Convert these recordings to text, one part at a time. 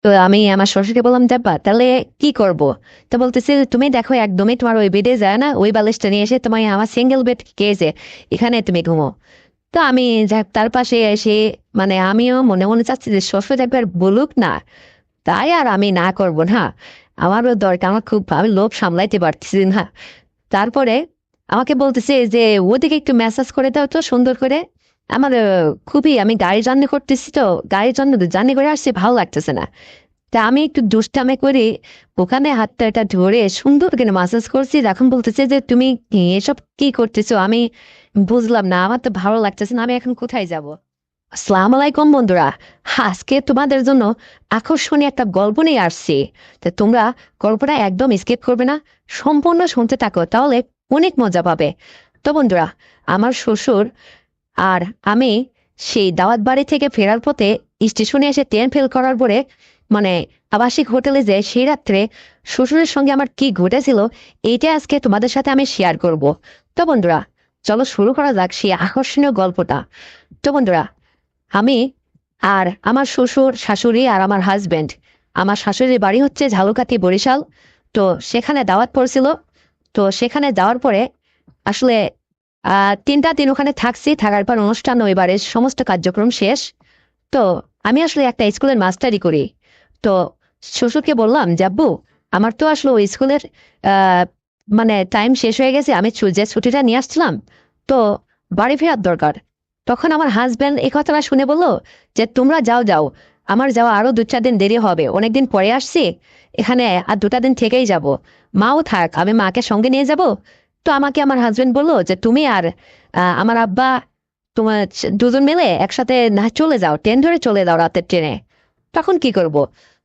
তো আমি আমার শ্বশুরকে বললাম, যাব্বা তাহলে কি করব? তো বলতেছে, তুমি দেখো একদমই তোমার ওই বেডে যায় না, ওই বালিশটা নিয়ে এসে তোমার আমার সিঙ্গেল বেড কেছে, এখানে তুমি ঘুমো। তো আমি তার পাশে এসে, মানে আমিও মনে মনে চাচ্ছি যে শ্বশুর একবার বলুক না, তাই আর আমি না করব না। আমারও দরকার, আমার খুব, আমি লোভ সামলাইতে পারতেছি না। তারপরে আমাকে বলতেছে যে ওদিকে একটু ম্যাসাজ করে দাও তো সুন্দর করে। আমার খুবই, আমি গাড়ি জার্নি করতেছি তো, গাড়ির জন্য জার্নি করে আসছি, ভালো লাগতেছে না। তা আমি একটু দুষ্টামে করে ওখানে হাতটা এটা ধরে সুন্দর করে মাসাজ করছি। এখন বলতেছে যে তুমি এসব কি করতেছো, আমি বুঝলাম না, আমার তো ভালো লাগতেছে না, আমি এখন কোথায় যাব? আসসালামু আলাইকুম বন্ধুরা, আজকে তোমাদের জন্য আকর্ষণীয় একটা গল্প নিয়ে আসছি। তো তোমরা গল্পটা একদম স্কিপ করবে না, সম্পূর্ণ শুনতে থাকো, তাহলে অনেক মজা পাবে। তো বন্ধুরা, আমার শ্বশুর আর আমি সেই দাওয়াত বাড়ি থেকে ফেরার পথে স্টেশনে এসে ট্রেন ফেল করার পরে, মানে আবাসিক হোটেলে যে সেই রাত্রে শ্বশুরের সঙ্গে আমার কি ঘটেছিল, এইটা আজকে তোমাদের সাথে আমি শেয়ার করব। তো বন্ধুরা, চলো শুরু করা যাক সেই আকর্ষণীয় গল্পটা। তো বন্ধুরা, আমি আর আমার শ্বশুর শাশুড়ি আর আমার হাজবেন্ড, আমার শাশুড়ির বাড়ি হচ্ছে ঝালকাঠি বরিশাল। তো সেখানে দাওয়াত পড়ছিল। তো সেখানে যাওয়ার পরে আসলে 3টা দিন ওখানে থাকছি, থাকার পর অনুষ্ঠান, এবারে সমস্ত কার্যক্রম শেষ। তো আমি আসলে একটা স্কুলের মাস্টারি করি। তো শ্বশুরকে বললাম, যাব্বু আমার তো আসলে ওই স্কুলের আহ মানে টাইম শেষ হয়ে গেছে, আমি যে ছুটিটা নিয়ে আসছিলাম, তো বাড়ি ফেরার দরকার। তখন আমার হাজব্যান্ড এই কথাটা শুনে বললো যে তোমরা যাও যাও, আমার যাওয়া আরো 2-4 দিন দেরি হবে, অনেকদিন পরে আসছি, এখানে আর 2টা দিন থেকেই যাব। মাও থাক, আমি মাকে সঙ্গে নিয়ে যাব। তো আমাকে আমার হাজবেন্ড বললো যে তুমি আর আমার আব্বা, তোমার দুজন মিলে একসাথে না চলে যাও, ট্রেন ধরে চলে যাও রাতের ট্রেনে। তখন কি করব?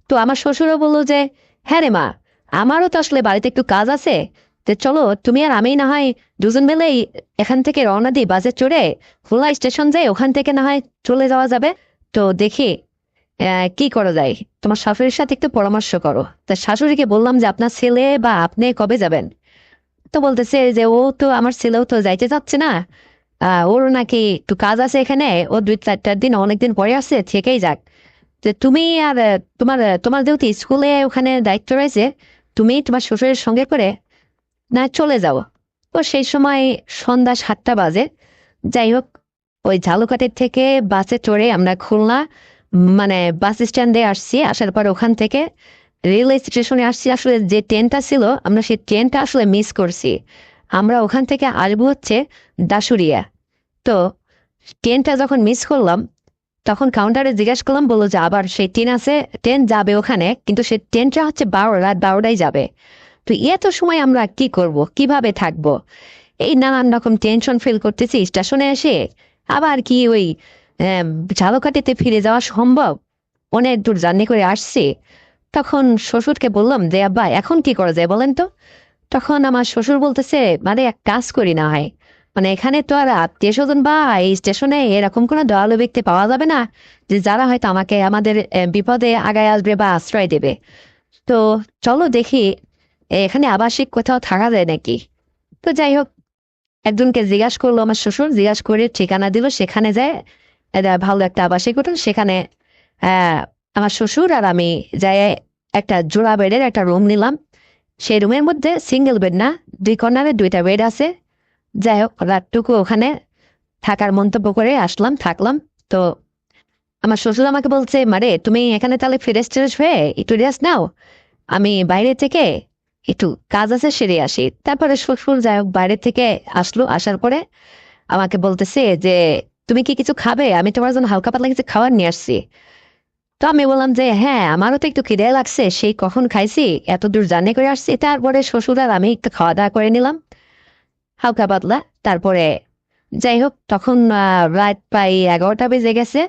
তো আমার শ্বশুরও বললো যে হ্যাঁ রে মা, আমারও তো আসলে বাড়িতে একটু কাজ আছে, তো চলো তুমি আর আমি না হয় দুজন মিলেই এখান থেকে রওনা দিই, বাসে চড়ে খুলনা স্টেশন যাই, ওখান থেকে না হয় চলে যাওয়া যাবে। তো দেখি কি করা যায়, তোমার শাশুড়ির সাথে একটু পরামর্শ করো। তা শাশুড়িকে বললাম যে আপনার ছেলে বা আপনি কবে যাবেন? তো বলতেছে যে ও তো, আমার ছেলেও তো যাইতে চাচ্ছে না, ওর নাকি একটু কাজ আছে এখানে, ও 2-4 দিন অনেকদিন পরে আসছে, থেকেই যাক। তো তুমি আর তোমার যেহেতু স্কুলে ওখানে দায়িত্ব রয়েছে, তুমি তোমার শ্বশুরের সঙ্গে করে না চলে যাও। তো সেই সময় সন্ধ্যা 7টা বাজে। যাই হোক, ওই ঝালুকাঠির থেকে বাসে চড়ে আমরা খুলনা, মানে বাস স্ট্যান্ডে আসছি। আসার পর ওখান থেকে রেল স্টেশনে আসছি। আসলে যে ট্রেনটা ছিল, আমরা সেই ট্রেনটা আসলে মিস করছি। আমরা ওখান থেকে আসবো হচ্ছে দাসুরিয়া। তো ট্রেনটা যখন মিস করলাম, তখন কাউন্টারে জিজ্ঞাসা করলাম, বললো যে আবার সেই ট্রেন আছে, ট্রেন যাবে ওখানে, কিন্তু সেই ট্রেনটা হচ্ছে রাত 12টায় যাবে। তো এত সময় আমরা কি করব, কিভাবে থাকবো, এই নানান রকম টেনশন ফিল করতেছি। স্টেশনে এসে আবার কি ওই আহ, ঝালকাঠিতে ফিরে যাওয়া সম্ভব? অনেক দূর জার্নি করে আসছি। তখন শ্বশুরকে বললাম যে আব্বা এখন কি করা যায় বলেন তো। তখন আমার শ্বশুর বলতেছে, মানে এক কাজ করি না হয়, মানে এখানে তো আর আত্মীয় স্বজন বা এই স্টেশনে এরকম কোনো দয়ালু ব্যক্তি পাওয়া যাবে না যে যারা হয়তো আমাকে আমাদের বিপদে আগায় আসবে বা আশ্রয় দেবে। তো চলো দেখি এখানে আবাসিক কোথাও থাকা যায় নাকি। তো যাই হোক, একজনকে জিজ্ঞাসা করলো আমার শ্বশুর, জিজ্ঞাসা করে ঠিকানা দিল, সেখানে যায় ভালো একটা আবাসিক হোটেল, সেখানে আহ আমার শ্বশুর আর আমি যাই একটা জোড়া বেডের একটা রুম নিলাম। সেই রুমের মধ্যে সিঙ্গেল বেড না, 2 কর্নারে 2টা বেড আছে। যাই হোক, রাতটুকু ওখানে থাকার মন্তব্য করে আসলাম, থাকলাম। তো আমার শ্বশুর আমাকে বলছে, মারে তুমি এখানে তাহলে ফ্রেশ ট্রেশ হয়ে একটু রেস্ট নাও, আমি বাইরে থেকে একটু কাজ আছে সেরে আসি। তারপরে শ্বশুর যাই হোক বাইরে থেকে আসলো, আসার পরে আমাকে বলতেছে যে তুমি কি কিছু খাবে, আমি তোমার জন্য হালকা পাতলা কিছু খাবার নিয়ে আসছি। তো আমি বললাম যে হ্যাঁ, আমারও তো একটু খিদে লাগছে, সেই কখন খাইছি, এত দূর জার্নি করে আসছি। তারপরে শ্বশুর আর আমি একটু খাওয়া দাওয়া করে নিলাম হালকা পাতলা। তারপরে যাই হোক, তখন রাত প্রায় 11টা বেজে গেছে।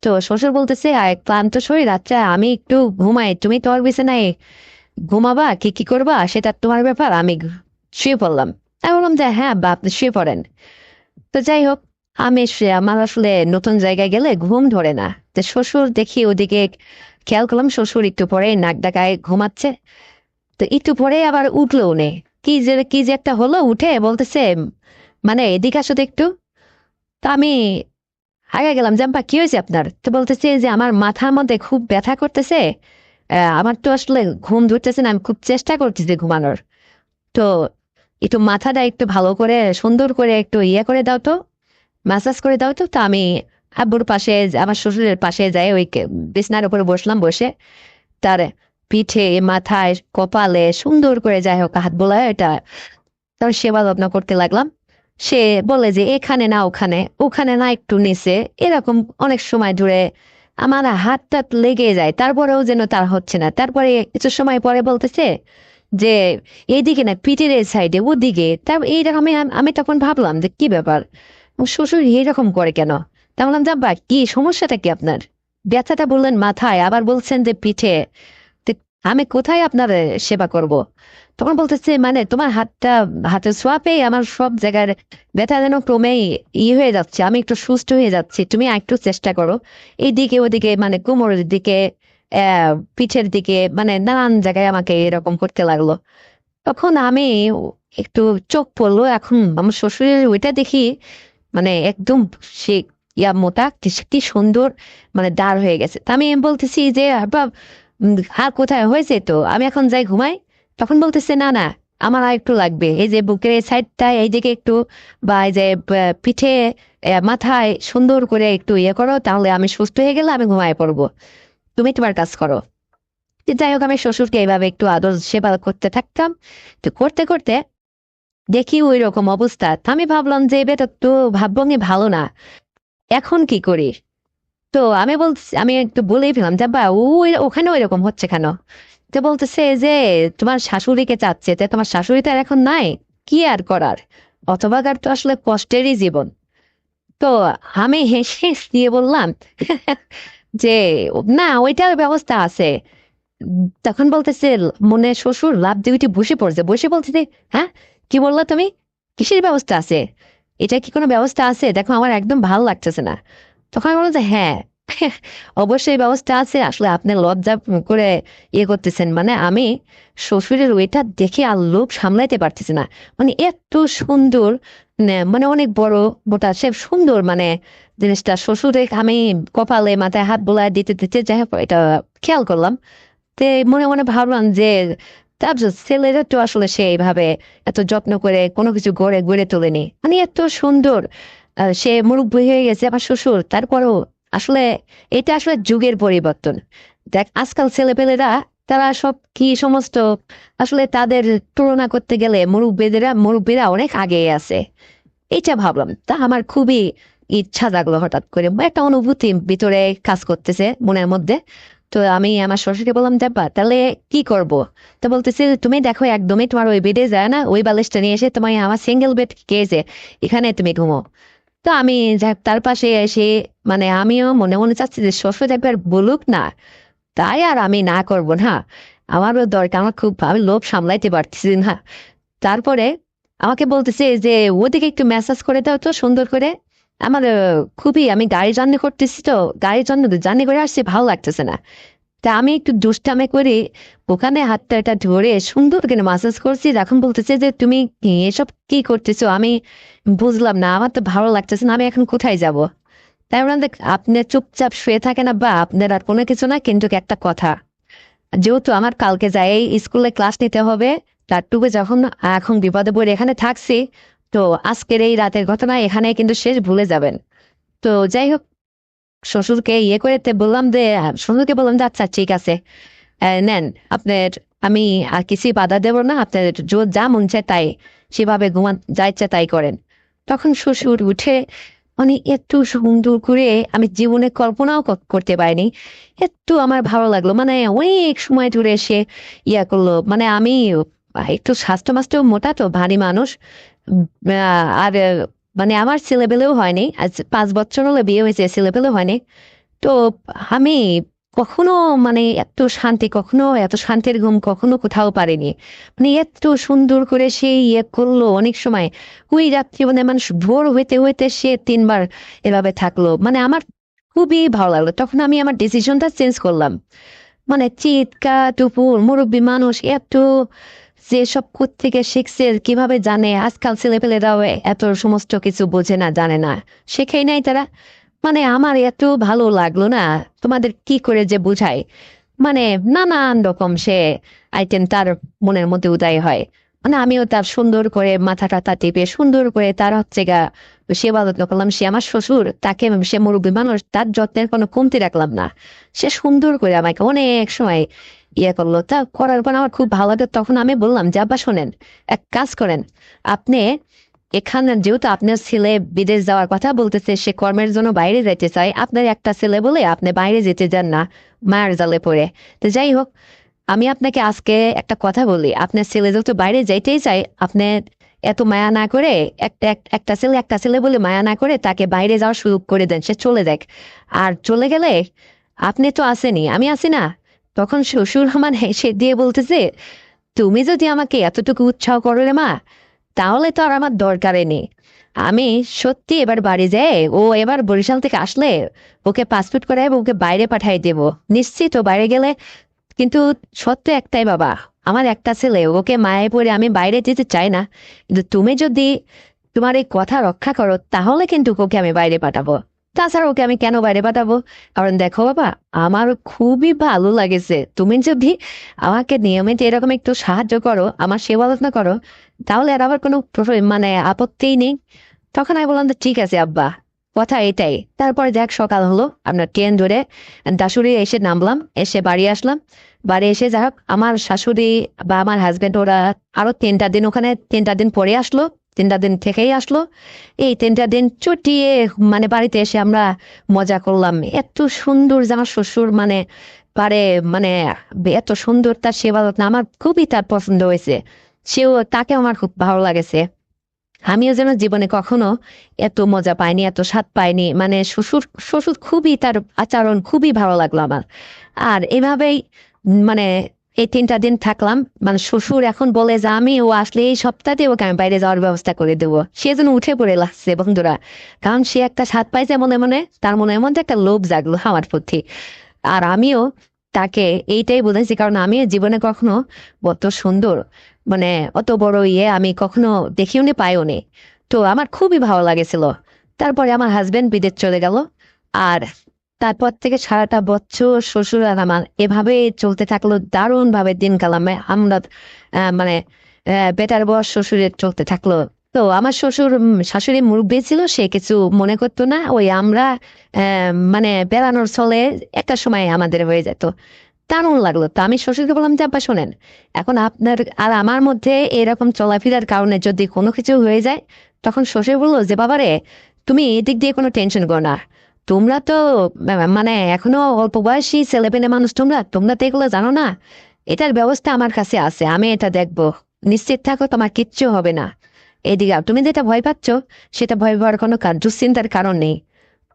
তো শ্বশুর বলতেছে ক্লান্ত শরীর, আচ্ছা আমি একটু ঘুমাই, তুমি তোর বিছানায় ঘুমাবা কি কি করবা সেটা তোমার ব্যাপার, আমি শুয়ে পড়লাম। আমি বললাম যে হ্যাঁ বা আপনি শুয়ে পড়েন। তো যাই হোক, আমার আসলে নতুন জায়গায় গেলে ঘুম ধরে না। তো শ্বশুর দেখি ওদিকে খেয়াল করলাম, শ্বশুর একটু পরে নাক ডাকায় ঘুমাচ্ছে। তো একটু পরে আবার উঠলো উনি, কি যে একটা হলো, উঠে বলতেছে মানে এদিকে আসো তো একটু। তো আমি আগে গেলাম, জাম্পা কি হয়েছে আপনার? তো বলতেছে যে আমার মাথার মধ্যে খুব ব্যথা করতেছে, আমার তো আসলে ঘুম ধরতেছে না, আমি খুব চেষ্টা করতেছি ঘুমানোর। তো একটু মাথাটা একটু ভালো করে সুন্দর করে একটু ইয়ে করে দাও তো, ম্যাসাজ করে দাও তো। তো আমি আব্বুর পাশে, আমার শ্বশুরের পাশে যাই, ওই বিছনার উপরে বসলাম, বসে তার পিঠে, মাথায়, কপালে সুন্দর করে যাই হোক হাত বোলায় এটা তার সেবা যত্ন করতে লাগলাম। সে বলে যে এখানে না ওখানে, ওখানে না একটু নিচে, এরকম অনেক সময় ধরে আমার হাত টাত লেগে যায়, তারপরেও যেন তার হচ্ছে না। তারপরে কিছু সময় পরে বলতেছে যে এইদিকে না, পিঠের এই সাইডে ওদিকে। তার এইরকম আমি তখন ভাবলাম যে কি ব্যাপার, আমার শ্বশুর এইরকম করে কেন? তা বললাম, যাব্বা কি সমস্যাটা কি আপনার? ব্যথাটা বললেন মাথায়, আবার বলছেন যে পিঠে। তো আমি কোথায় আপনার সেবা করব? তখন বলতেছে মানে তোমার হাতের ছোঁয়াপেই আমার সব জায়গার ব্যথা যেন ক্রমেই হয়ে যাচ্ছে, আমি একটু সুস্থ হয়ে যাচ্ছি, তুমি একটু চেষ্টা করো। এইদিকে ওদিকে মানে কোমরের দিকে, পিঠের দিকে, মানে নানান জায়গায় আমাকে এরকম করতে লাগলো। তখন আমি একটু চোখ পড়লো, এখন আমার শ্বশুরের ওইটা দেখি মানে একদম সে মোটা, কি সুন্দর, মানে দাঁড় হয়ে গেছে। তা আমি বলতেছি যে বাবা, আর কোথায় হয়েছে, তো আমি এখন যাই ঘুমাই? তখন বলতেছে না না, আমার আর একটু লাগবে, এই যে বুকের এই সাইডটা এইদিকে একটু, বা এই যে পিঠে, মাথায় সুন্দর করে একটু ইয়ে করো, তাহলে আমি সুস্থ হয়ে গেলে আমি ঘুমায় পড়বো, তুমি তোমার কাজ করো। তো যাই হোক, আমি শ্বশুরকে এইভাবে একটু আদর সেবা করতে থাকতাম। তো করতে করতে দেখি ওই রকম অবস্থা। তো আমি ভাবলাম যে এবার তো ভাবভঙ্গি ভালো না, এখন কি করি? তো আমি একটু বলেই ফেলাম যে বা ওখানে ওই রকম হচ্ছে কেন? তো বলতেছে যে তোমার শাশুড়িকে চাচ্ছে, তো তোমার শাশুড়ি তো আর এখন নাই, কি আর করার, অথবাগার তো আসলে কষ্টেরই জীবন। তো আমি হেসে দিয়ে বললাম যে না, ওইটার ব্যবস্থা আছে। তখন বলতেছে মনে শ্বশুর লাভ দিয়ে উঠে বসে পড়ছে, বসে বলতেছে হ্যাঁ, কি বললা তুমি? কিসের ব্যবস্থা আছে? এটা কি কোনো ব্যবস্থা আছে? দেখো আমার একদম ভালো লাগতেছে না। তখন আমি বললাম যে হ্যাঁ, অবশ্যই ব্যবস্থা আছে, আসলে আপনি লজ্জা করে ইয়ে করতেছেন, মানে আমি শ্বশুরের ওইটা দেখে আর লোভ সামলাইতে পারতেছি না। মানে এত সুন্দর, মানে অনেক বড় মোটা, সে সুন্দর, মানে জিনিসটা শ্বশুরে আমি কপালে মাথায় হাত বোলায় দিতে দিতে যাই হোক এটা খেয়াল করলাম। তে মনে মনে ভাবলাম যে তারপর ছেলেরা তো আসলে সে এইভাবে এত যত্ন করে কোনো কিছু গড়ে গড়ে তোলেনি, মানে এত সুন্দর। সে মুরব্বি হয়ে গেছে আমার শ্বশুর, তারপরেও আসলে এটা আসলে যুগের পরিবর্তন। দেখ আজকাল ছেলেপেলেরা, তারা সব কি সমস্ত, আসলে তাদের তুলনা করতে গেলে মুরব্বীরা অনেক আগে আছে। এটা ভাবলাম, তা আমার খুবই ইচ্ছা জাগলো, হঠাৎ করে একটা অনুভূতি ভিতরে কাজ করতেছে মনের মধ্যে। তো আমি আমার শ্বশুরকে বললাম, দেবা তাহলে কি করব? তো বলতেছে তুমি দেখো একদমই তোমার ওই বেডে যায় না, ওই বালিশটা নিয়ে এসে তোমার আমার সিঙ্গেল বেড কেছে, এখানে তুমি ঘুমো। তো আমি তার পাশে এসে, মানে আমিও মনে মনে চাচ্ছি যে শ্বশুর একবার বলুক না, তাই আর আমি না করব না, আমারও দরকার, আমার খুব, আমি লোভ সামলাইতে পারতেছি না। তারপরে আমাকে বলতেছে যে ওদিকে একটু ম্যাসাজ করে দাও তো সুন্দর করে। আমার খুবই, আমি গাড়ি জার্নি করতেছি, তো গাড়ি জার্নি করে আসছি, ভালো লাগতেছে না। তা আমি একটু দুষ্টামে করে ওখানে হাতটা এটা ধরে সুন্দর করে মাসাজ করছি। এখন বলতেছে যে তুমি এসব কি করতেছো, আমি বুঝলাম না, আমার তো ভালো লাগতেছে না, আমি এখন কোথায় যাব? তাই বললাম দেখ, আপনি চুপচাপ শুয়ে থাকেন না, বা আপনার আর কোনো কিছু না, কিন্তু একটা কথা, যেহেতু আমার কালকে যাই স্কুলে ক্লাস নিতে হবে, তার টুবে যখন এখন বিপদে পড়ে এখানে থাকছি, তো আজকের এই রাতের ঘটনা এখানে কিন্তু শেষ, ভুলে যাবেন। তো যাই হোক, শ্বশুরকে ইয়ে করে বললাম যে, শ্বশুরকে বললাম যে আচ্ছা ঠিক আছে, নেন আপনার, আমি আর কিছুই বাধা দেব না, আপনার যা মন চায় তাই, সেভাবে ঘুমান, যা ইচ্ছা তাই করেন। তখন শ্বশুর উঠে, মানে একটু সুন্দর করে আমি জীবনে কল্পনাও করতে পারিনি, একটু আমার ভালো লাগলো, মানে অনেক সময় ধরে এসে ইয়া করলো। মানে আমি একটু স্বাস্থ্য মাস্ত্য মোটা, তো ভারী মানুষ, আর মানে আমার ছেলেবেলেও হয়নি, আজ 5 বছর হলে বিয়ে হয়েছে, ছেলেবেলেও হয়নি। তো আমি কখনো, মানে কখনো এত শান্তির ঘুম কখনো কোথাও পারিনি। মানে এত সুন্দর করে সে ইয়ে করলো অনেক সময়, ওই রাত্রি মানে মানুষ ভোর হইতে হইতে সে 3 বার এভাবে থাকলো, মানে আমার খুবই ভালো লাগলো। তখন আমি আমার ডিসিশনটা চেঞ্জ করলাম, মানে চিৎকার টুপুর মুরব্বী মানুষ এত, যে সব থেকে শিখছে, কিভাবে জানে, আজকাল ছেলেপেলেরাও এত সমস্ত কিছু বোঝে না, জানে না, শেখেই নাই তারা। মানে আমার এত ভালো লাগলো না, তোমাদের কি করে যে বুঝাই। মানে নানান রকম সে আইটেম তার মনের মধ্যে উদয় হয়। মানে আমিও তার সুন্দর করে মাথা টাথা টিপে সুন্দর করে তার হচ্ছে গা সেবা যত্ন করলাম। সে আমার শ্বশুর, তাকে সে মুরব্বী মানুষ, তার যত্নের কোনো কমতি রাখলাম না। সে সুন্দর করে আমাকে অনেক সময় ইয়ে করলো, তা করার পর আমার খুব ভালো লাগে। তখন আমি বললাম যে আব্বা শোনেন, এক কাজ করেন, আপনি এখানে যেহেতু আপনার ছেলে বিদেশ যাওয়ার কথা বলতেছে, সে কর্মের জন্য বাইরে যাইতে চায়, আপনার একটা ছেলে বলে আপনি বাইরে যেতে যান না মায়ের জালে পড়ে। তো যাই হোক, আমি আপনাকে আজকে একটা কথা বলি, আপনার ছেলে যেহেতু বাইরে যাইতেই চায়, আপনি এত মায়া না করে একটা ছেলে বলে মায়া না করে তাকে বাইরে যাওয়ার সুযোগ করে দেন, সে চলে যাক। আর চলে গেলে আপনি তো আসেনি, আমি আসি না। তখন শ্বশুর আমার হেসে দিয়ে বলতেছে, তুমি যদি আমাকে এতটুকু উৎসাহ করো রে মা, তাহলে তো আর আমার দরকারে নেই। আমি সত্যি এবার বাড়ি যাই, ও এবার বরিশাল থেকে আসলে ওকে পাসপোর্ট করে ওকে বাইরে পাঠিয়ে দেব নিশ্চিত। ও বাইরে গেলে কিন্তু সত্য একটাই বাবা, আমার একটা ছেলে, ওকে মায়ে পড়ে আমি বাইরে যেতে চাই না। কিন্তু তুমি যদি তোমার এই কথা রক্ষা করো, তাহলে কিন্তু ওকে আমি বাইরে পাঠাবো। তাছাড়া ওকে আমি কেন বাইরে পাঠাবো? কারণ দেখো বাবা, আমার খুবই ভালো লাগেছে তুমি যদি আমাকে নিয়মিত এরকম একটু সাহায্য করো, আমার সেবা যত্ন করো, তাহলে আর আবার কোনো মানে আপত্তিই নেই। তখন আমি বললাম যে, ঠিক আছে আব্বা, কথা এটাই। তারপর দেখ সকাল হলো, আমরা ট্রেন ধরে দাসুরি এসে নামলাম, এসে বাড়ি আসলাম। বাড়ি এসে যাই হোক, আমার শাশুড়ি বা আমার হাজবেন্ড ওরা আরো 3টা দিন ওখানে, 3টা দিন পরে আসলো, 3টা দিন থেকেই আসলো। এই 3টা দিন চুটিয়ে মানে বাড়িতে এসে আমরা মজা করলাম। এত সুন্দর যে আমার শ্বশুর মানে পারে, মানে এত সুন্দর তার সেবা যত্ন, আমার খুবই তার পছন্দ হয়েছে। সেও, তাকে আমার খুব ভালো লাগেছে। আমিও যেন জীবনে কখনো এত মজা পাইনি, এত স্বাদ পাইনি। মানে শ্বশুর শ্বশুর খুবই, তার আচরণ খুবই ভালো লাগলো আমার। আর এভাবেই মানে এই 3টা দিন থাকলাম। মানে শ্বশুর এখন বলে যে আমি ও আসলে এই সপ্তাহে ওকে আমি বাইরে যাওয়ার ব্যবস্থা করে দেবো। সে যেন উঠে পড়ে লাগছে বন্ধুরা, কারণ সে একটা স্বাদ পাইছে মনে মনে, তার মনের মধ্যে একটা লোভ জাগলো আমার প্রতি। আর আমিও তাকে এইটাই বুঝাইছি, কারণ আমি জীবনে কখনো অত সুন্দর মানে অত বড় ইয়ে আমি কখনো দেখিও নি পাইও নি। তো আমার খুবই ভালো লাগেছিল। তারপরে আমার হাজবেন্ড বিদেশ চলে গেল। আর তারপর থেকে সারাটা বছর শ্বশুর আর আমার এভাবে চলতে থাকলো, দারুণ ভাবে দিন কালামে আমরা। মানে বেটার বয়স শ্বশুরের চলতে থাকলো। তো আমার শ্বশুর শাশুড়ি মুরব্বী ছিল, সে কিছু মনে করতো না। ওই আমরা মানে বেড়ানোর চলে একটা সময় আমাদের হয়ে যেত। দারুণ লাগলো। তো আমি শ্বশুরকে বললাম যে আব্বা শোনেন, এখন আপনার আর আমার মধ্যে এরকম চলাফেরার কারণে যদি কোনো কিছু হয়ে যায়, তখন শ্বশুর বললো যে বাবারে, তুমি এদিক দিয়ে কোনো টেনশন করো না। তোমরা তো মানে এখনো অল্প বয়সী ছেলেপেলে মানুষ, তোমরা তোমরা তো এগুলো জানো না। এটার ব্যবস্থা আমার কাছে আছে, আমি এটা দেখবো। নিশ্চিত থাকো, তোমার কিচ্ছু হবে না। এদিকে তুমি যেটা ভয় পাচ্ছ, সেটা ভয় পাওয়ার কোনো দুশ্চিন্তার কারণ নেই।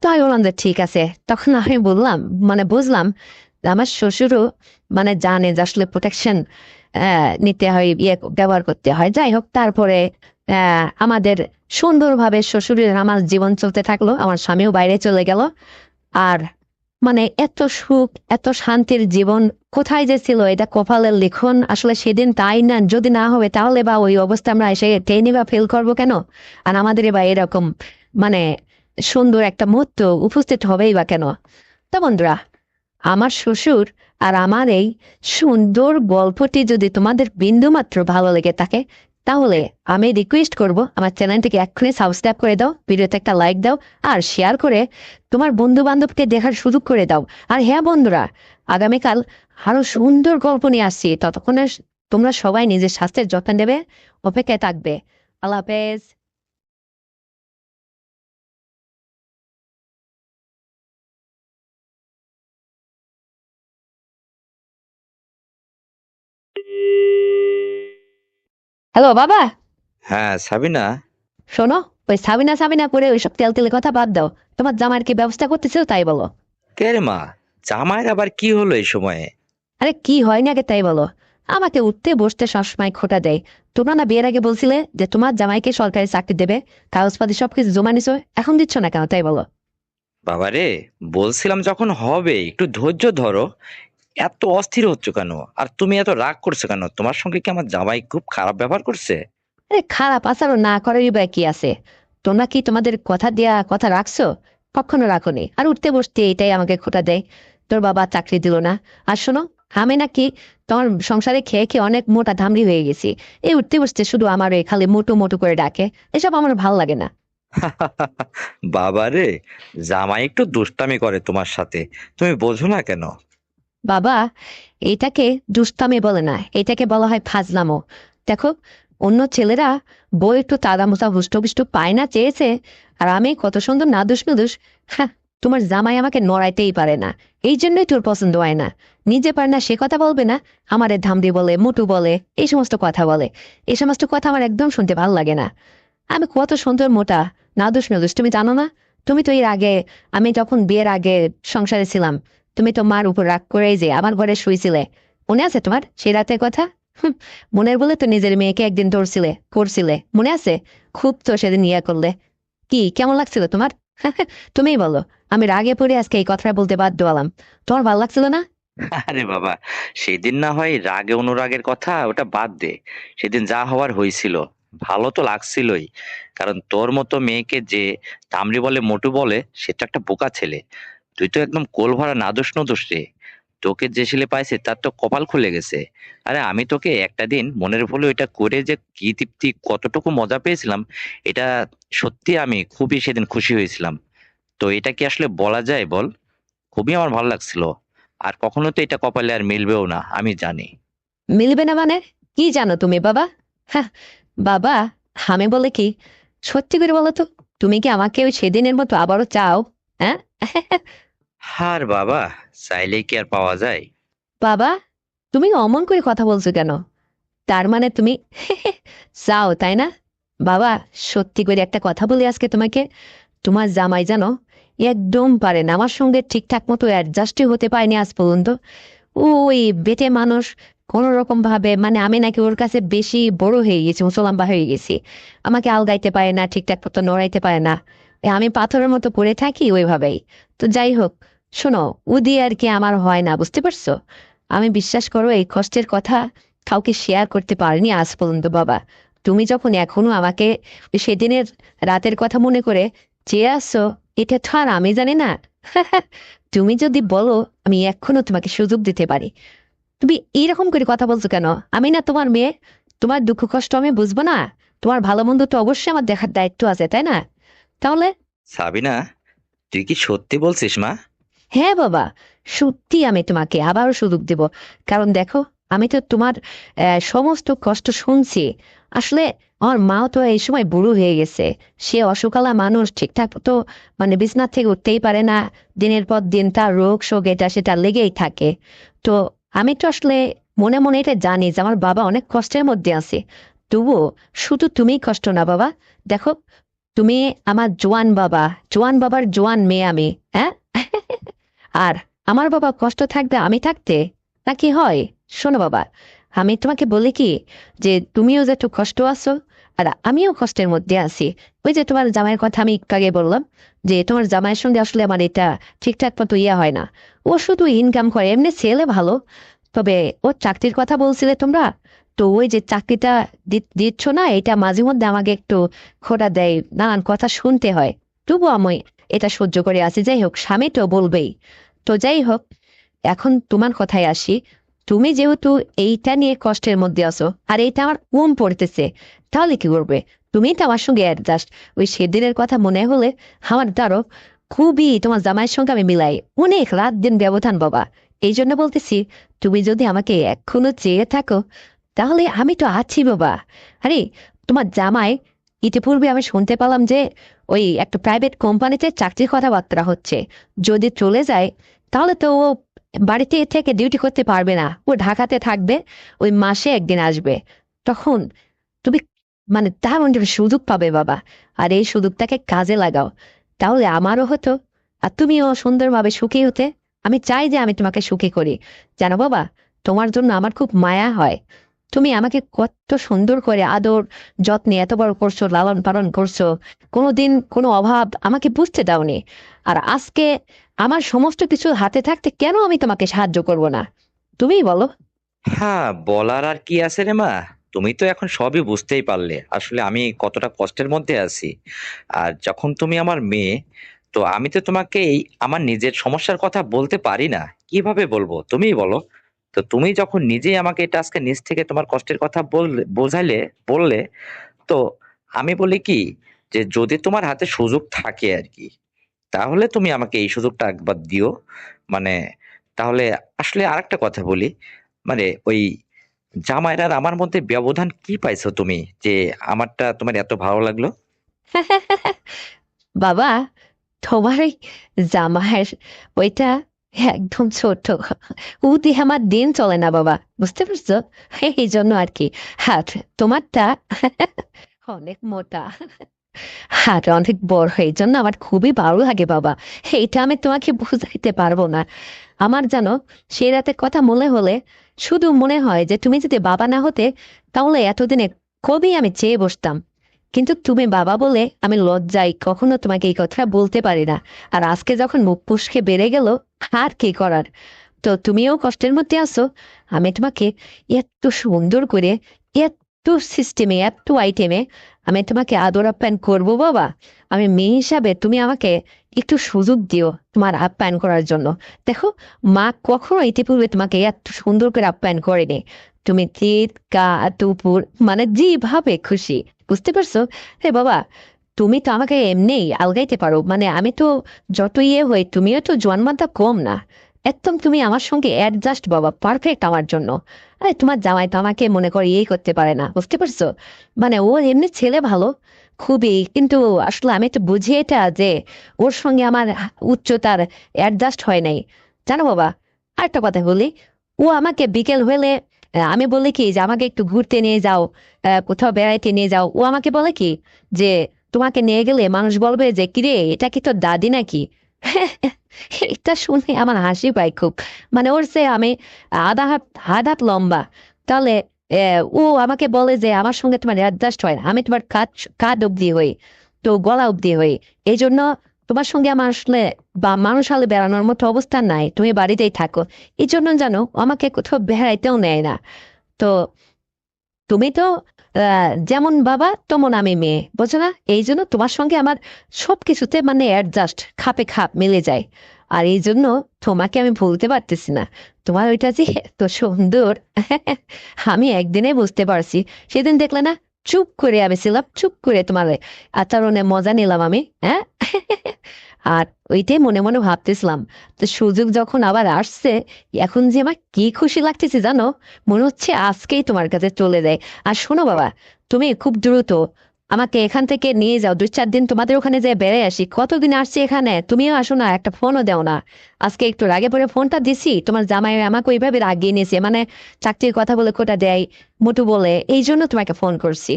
তো আমি বললাম যে ঠিক আছে। তখন আমি বললাম, মানে বুঝলাম আমার শ্বশুরও মানে জানে যে আসলে প্রোটেকশন নিতে হয়, ইয়ে ব্যবহার করতে হয়। যাই হোক, তারপরে আমাদের সুন্দরভাবে শ্বশুরের আমার জীবন চলতে থাকলো। আমার স্বামীও বাইরে চলে গেল। আর মানে এত সুখ, এত শান্তির জীবন কোথায় যে ছিল, এটা কপালের লিখন আসলে সেদিন। তাই না, যদি না হবে তাহলে বা ওই অবস্থা আমরা এসে টেনে বা ফেল করবো কেন? আর আমাদের বা এরকম মানে সুন্দর একটা মুহূর্ত উপস্থিত হবেই বা কেন? তো বন্ধুরা, আমার শ্বশুর আর আমার এই সুন্দর গল্পটি যদি তোমাদের বিন্দুমাত্র ভালো লেগে থাকে, তাহলে আমি রিকোয়েস্ট করব আমার চ্যানেলটিকে এক্ষুনি সাবস্ক্রাইব করে দাও, ভিডিওতে একটা লাইক দাও, আর শেয়ার করে তোমার বন্ধু বান্ধবকে দেখার সুযোগ করে দাও। আর হ্যাঁ বন্ধুরা, আগামীকাল আরো সুন্দর গল্প নিয়ে আসছি। ততক্ষণে তোমরা সবাই নিজের স্বাস্থ্যের যত্ন নেবে, অপেক্ষায় থাকবে। আল্লাহ হাফেজ। হ্যালো বাবা। হ্যাঁ, সাবিনা। শোনো, ওই সাবিনা সাবিনা করে ওইসব তেল তেলে কথা বাদ দাও। তোমার জামার কি ব্যবস্থা করতেছো তাই বলো। কে রে মা? জামাইয়ের আবার কি হলো এই সময়ে? আরে কি হয় না আগে তাই বলো। আমাকে উঠতে বসতে সবসময় খোটা দেয়। তোমরা না বিয়ের আগে বলছিলে যে তোমার জামাইকে সরকারি চাকরি দেবে, কাগজপাতি সবকিছু জমা নিছো, এখন দিচ্ছ না কেন তাই বলো। বাবা রে, বলছিলাম যখন হবে একটু ধৈর্য ধরো। এত অস্থির হচ্ছ কেন? আর তুমি এত রাগ করছো কেন? তোমার সঙ্গে কি আমার জামাই খুব খারাপ ব্যবহার করছে? আরে খারাপ আচরণ না করারই বা কি আছে? তোমরা কি তোমাদের কথা দেয়া কথা রাখছো? কখনো রাখোনি, আর উঠতে বসতে এটাই আমাকে খোটা দেয়। তোর বাবা চাকরি দিল না। আর শোনো, আমি নাকি তোমার সংসারে খেয়ে খেয়ে অনেক মোটা ধামড়ি হয়ে গেছি। এই উঠতে বসতে শুধু আমার এই খালি মোটু মোটু করে ডাকে, এসব আমার ভাল লাগে না। বাবারে, জামাই একটু দুষ্টামি করে তোমার সাথে, তুমি বোঝো না কেন? বাবা, এটাকে দুষ্টামি বলে না, এটাকে বলা হয় ফাজলামো। দেখো, অন্য ছেলেরা বউ একটু তাদা মোতা হুষ্টপুষ্ট পায় না চেয়েছে, আর আমি কত সুন্দর নাদুস নুদুস। হ্যাঁ, তোমার জামাই আমাকে নড়াইতেই পারে না, এই জন্যই তোর পছন্দ হয় না। নিজে পারে না সে কথা বলবে না, আমারে ধামড়ি বলে, মুটু বলে, এই সমস্ত কথা বলে। এই সমস্ত কথা আমার একদম শুনতে ভালো লাগে না। আমি কত সুন্দর মোটা, নাদুস নুদুস, তুমি জানো না? তুমি তো এর আগে, আমি যখন বিয়ের আগে সংসারে ছিলাম, তুমি তো মার উপর রাগ করে যে আমার ঘরে শুয়েছিলে, মনে আছে তোমার সেই রাতের কথা? হুম, মনের বলে তো নিজের মেয়েকে একদিন ধরছিলে, করছিলে, মনে আছে? খুব তো সেদিন ইয়ে করলে। কি কেমন লাগছিল তোমার? তুমিই বলো। আমি রাগে পড়ে আজকে এই কথাটা বলতে বাধ্য হলাম। তোমার ভালো লাগছিল না? আরে বাবা, সেদিন না হয় রাগে অনুরাগের কথা ওটা বাদ দে। সেদিন যা হওয়ার হয়েছিল, ভালো তো লাগছিলই। কারণ তোর মতো মেয়েকে যে তামড়ি বলে, মোটু বলে, সেটা একটা বোকা ছেলে। তুই তো একদম কোল ভরা নাদুস নুদুস রে। তোকে যে ছেলে পাইছে তার তো কপাল খুলে গেছে। আরে আমি তোকে একটা দিন মনের ভুলে এটা করে যে কি তৃপ্তি, কতটুকু মজা পেয়েছিলাম, এটা সত্যি আমি খুবই সেদিন খুশি হয়েছিলাম। তো এটা কি আসলে বলা যায় বল? খুবই আমার ভালো লাগছিল। আর কখনো তো এটা কপালে আর মিলবেও না, আমি জানি। মিলবে না মানে? কি জানো তুমি বাবা? হ্যাঁ, বাবা, আমি বলে কি, সত্যি করে বলো তো, তুমি কি আমাকে ওই সেদিনের মতো আবারও চাও? হ্যাঁ? আর বাবা, চাইলেই কি আর পাওয়া যায়? বাবা, তুমি অমন করে কথা বলছো কেন? তার মানে তুমি চাও, তাই না? বাবা, সত্যি করে একটা কথা বলি আজকে তোমাকে, তোমার জামাই জানো একদম পারে না আমার সঙ্গে ঠিকঠাক মতো অ্যাডজাস্টই হতে পারেনি আজ পর্যন্ত। ওই বেটে মানুষ, কোন রকম ভাবে, মানে আমি নাকি ওর কাছে বেশি বড় হয়ে গেছি, মুসলম্বা হয়ে গেছি। আমাকে আলগাইতে পারে না, ঠিকঠাক মতো নড়াইতে পারে না। আমি পাথরের মতো পড়ে থাকি ওইভাবেই। তো যাই হোক, শোনো, উদি আর কি আমার হয় না, বুঝতে পারছো? আমি বিশ্বাস করো এই কষ্টের কথা কাউকে শেয়ার করতে পারিনি আজ পর্যন্ত বাবা। তুমি যখন এখনো আমাকে ওই সেদিনের রাতের কথা মনে করে চেয়ে আসছো, এটা তো আর আমি জানি না। তুমি যদি বলো, আমি এখনো তোমাকে সুযোগ দিতে পারি। তুমি এইরকম করে কথা বলছো কেন? আমি না তোমার মেয়ে? তোমার দুঃখ কষ্ট আমি বুঝবো না? তোমার ভালো মন্দ তো অবশ্যই আমার দেখার দায়িত্ব আছে, তাই না? তাহলে সাবিনা, তুই কি সত্যি বলছিস মা? হ্যাঁ বাবা, সত্যি আমি তোমাকে আবারও সুযোগ দেব। কারণ দেখো, আমি তো তোমার সমস্ত কষ্ট শুনছি। আসলে আমার মাও তো এই সময় বুড়ো হয়ে গেছে। সে অসুখালা মানুষ, ঠিকঠাক তো মানে বিছানা থেকে উঠতেই পারে না। দিনের পর দিন তার রোগ শোক এটা সেটা লেগেই থাকে। তো আমি তো আসলে মনে মনে এটা জানি যে আমার বাবা অনেক কষ্টের মধ্যে আছে। তবুও শুধু তুমিই কষ্ট না বাবা। দেখো, তুমি আমার জোয়ান বাবা, জোয়ান বাবার জোয়ান মেয়ে আমি, হ্যাঁ? আর আমার বাবা কষ্ট থাকবে আমি থাকতে, নাকি হয়? শোনো বাবা, আমি তোমাকে বলি কি, যে তুমিও যে একটু কষ্ট আছো, আর আমিও কষ্টের মধ্যে আছি। ওই যে তোমার জামাইয়ের কথা আমি একটু আগে বললাম, যে তোমার জামাইয়ের সঙ্গে আসলে আমার এটা ঠিকঠাক মতো ইয়ে হয় না। ও শুধু ইনকাম করে, এমনি ছেলে ভালো। তবে ও চাকরির কথা বলছিলে তোমরা, তো ওই যে চাকরিটা দিচ্ছ না, এটা মাঝে মধ্যে আমাকে একটু খোটা দেয়, নানান কথা শুনতে হয়। তবুও আমি এটা সহ্য করে আছি। যাই হোক, স্বামী তো বলবেই। তো যাই হোক, এখন তোমার কথায় আসি। তুমি যেহেতু এইটা নিয়ে কষ্টের মধ্যে আছো, আর এইটা আমার কম পড়তেছে, তাহলে কি করবে? তুমি তো আমার সঙ্গে অ্যাডজাস্ট। ওই সেদিনের কথা মনে হলে আমার দ্বারও খুবই তোমার জামাইয়ের সঙ্গে আমি মিলাই, অনেক রাত দিন ব্যবধান বাবা। এই জন্য বলতেছি, তুমি যদি আমাকে এখনো চেয়ে থাকো, তাহলে আমি তো আছি বাবা। আরে, তোমার জামাই ইতিপূর্বে আমি শুনতে পেলাম যে ওই একটা প্রাইভেট কোম্পানিতে চাকরির কথাবার্তা হচ্ছে। যদি চলে যায়, তাহলে তো ও বাড়িতে থেকে ডিউটি করতে পারবে না, ও ঢাকাতে থাকবে। ওই মাসে একদিন আসবে। তখন তুমি মানে দারুণ একটা সুযোগ পাবে বাবা। আর এই সুযোগটাকে কাজে লাগাও, তাহলে আমারও হতো, আর তুমিও সুন্দরভাবে সুখী হতে। আমি চাই যে আমি তোমাকে সুখী করি। জানো বাবা, তোমার জন্য আমার খুব মায়া হয়। তুমি আমাকে কত সুন্দর করে আদর যত্নে এত বড় করছো, লালন পালন করছো, কোনোদিন কোনো অভাব আমাকে বুঝতে দাওনি। আর আজকে আমার সমস্ত কিছু হাতে থাকতে কেন আমি তোমাকে সাহায্য করব না? তুমিই বলো। হ্যাঁ, বলার আর কি আছে রে মা? তুমি তো এখন সবই বুঝতেই পারলে আসলে আমি কতটা কষ্টের মধ্যে আছি। আর যখন তুমি আমার মেয়ে, তো আমি তো তোমাকে এই আমার নিজের সমস্যার কথা বলতে পারি না, কিভাবে বলবো তুমিই বলো। তো তুমি যখন নিজেই আমাকে এটা আজকে নিজ থেকে তোমার কষ্টের কথা বললে, তো আমি বলি কি, যে যদি তোমার হাতে সুযোগ থাকে আর কি, তাহলে তুমি আমাকে এই সুযোগটা একবার দিও। মানে তাহলে আসলে আরেকটা কথা বলি, মানে ওই জামাইর আর আমার মধ্যে ব্যবধান কি পাইছো তুমি, যে আমারটা তোমার এত ভালো লাগলো? বাবা, তোমার ওই জামাইয়ের ওইটা একদম ছোট, ও দিয়ে আমার দিন চলে না বাবা, বুঝতে পারছো? এই জন্য আর কি। হ্যাঁ, তোমারটা অনেক মোটা, হাত অনেক বড়, এই জন্য আমার খুবই ভালো লাগে বাবা। এইটা আমি তোমাকে বুঝাইতে পারবো না। আমার জানো, সেই রাতের কথা মনে হলে শুধু মনে হয় যে তুমি যদি বাবা না হতে, তাহলে এতদিনে কবেই আমি চেয়ে বসতাম। কিন্তু তুমি বাবা বলে আমি লজ্জায় কখনো তোমাকে এই কথা বলতে পারি না। আর আজকে যখন মুখ ফসকে বেড়ে গেল, আর কি করার। তো তুমিও কষ্টের মধ্যে আছো, আমি তোমাকে এত সুন্দর করে, এত সিস্টেমে, এত আইটেমে আমি তোমাকে আদর আপ্যায়ন করবো বাবা। আমি মেয়ে হিসাবে তুমি আমাকে একটু সুযোগ দিও তোমার আপ্যায়ন করার জন্য। দেখো, মা কখনো ইতিপূর্বে তোমাকে এত সুন্দর করে আপ্যায়ন করেনি। তুমি চিৎ কা টুপুর, মানে যেভাবে খুশি, বুঝতে পারছো? হে বাবা, তুমি তো আমাকে এমনিই আলগাইতে পারো, মানে আমি তো যত ইয়ে হই, তুমিও তো জন্মানটা কম না। একদম তুমি আমার সঙ্গে অ্যাডজাস্ট বাবা, পারফেক্ট আমার জন্য। আরে তোমার জামাই তো আমাকে মনে করে ইয়ে করতে পারে না, বুঝতে পারছো? মানে ও এমনি ছেলে ভালো, খুবই, কিন্তু আসলে আমি তো বুঝি এটা যে ওর সঙ্গে আমার উচ্চতার অ্যাডজাস্ট হয় নাই, জানো বাবা। আরেকটা কথা বলি, ও আমাকে বিকেল হলে আমি বলি কি যে আমাকে একটু ঘুরতে নিয়ে যাও, কোথাও বেড়াইতে নিয়ে যাও, ও আমাকে বলে কি যে তোমাকে নিয়ে গেলে মানুষ বলবে যে কিরে, এটা কি তোর দাদি নাকি? এটা শুনে আমার হাসি পায় খুব। মানে ওর সে আমি আধা হাত লম্বা, তাহলে ও আমাকে বলে যে আমার সঙ্গে তোমার অ্যাডজাস্ট হয় না, আমি তোমার কাঁধ কাঁধ অব্দি হই, তো গলা অব্দি হই। এই জন্য তোমার সঙ্গে আমার আসলে বা মানুষ হলে বেড়ানোর মতো অবস্থা নাই, তুমি বাড়িতেই থাকো। এই জন্য জানো, ও আমাকে কোথাও বেড়াইতেও নেয় না। তো তুমি তো যেমন বাবা তেমন আমি মেয়ে, বোঝো না? এই জন্য তোমার সঙ্গে আমার সবকিছুতে মানে অ্যাডজাস্ট, খাপে খাপ মিলে যায়। আর এই জন্য তোমাকে আমি ভুলতে পারতেছি না। তোমার ওইটা যে এত সুন্দর, আমি একদিনে বুঝতে পারছি। সেদিন দেখলে না, চুপ করে আমি ছিলাম, চুপ করে তোমার আচরণে মজা নিলাম আমি, হ্যাঁ। আর ওইটাই মনে মনে ভাবতেছিলাম। তো সুযোগ যখন আবার আসছে, এখন যে আমার কি খুশি লাগতেছে জানো, মনে হচ্ছে আজকেই তোমার কাছে চলে যায়। আর শোনো বাবা, তুমি খুব দ্রুত আমাকে এখান থেকে নিয়ে যাও, 2-4 দিন তোমাদের ওখানে যে বেড়ে আসি। কতদিন আসছি এখানে, তুমিও আসো না, একটা ফোনও দেও না। আজকে একটু রাগে পরে ফোনটা দিছি, তোমার জামাই আমাকে ওইভাবে রাগিয়ে নিয়েছে, মানে চাকরির কথা বলে কোটা দেয়, মোটু বলে, এই জন্য তোমাকে ফোন করছি।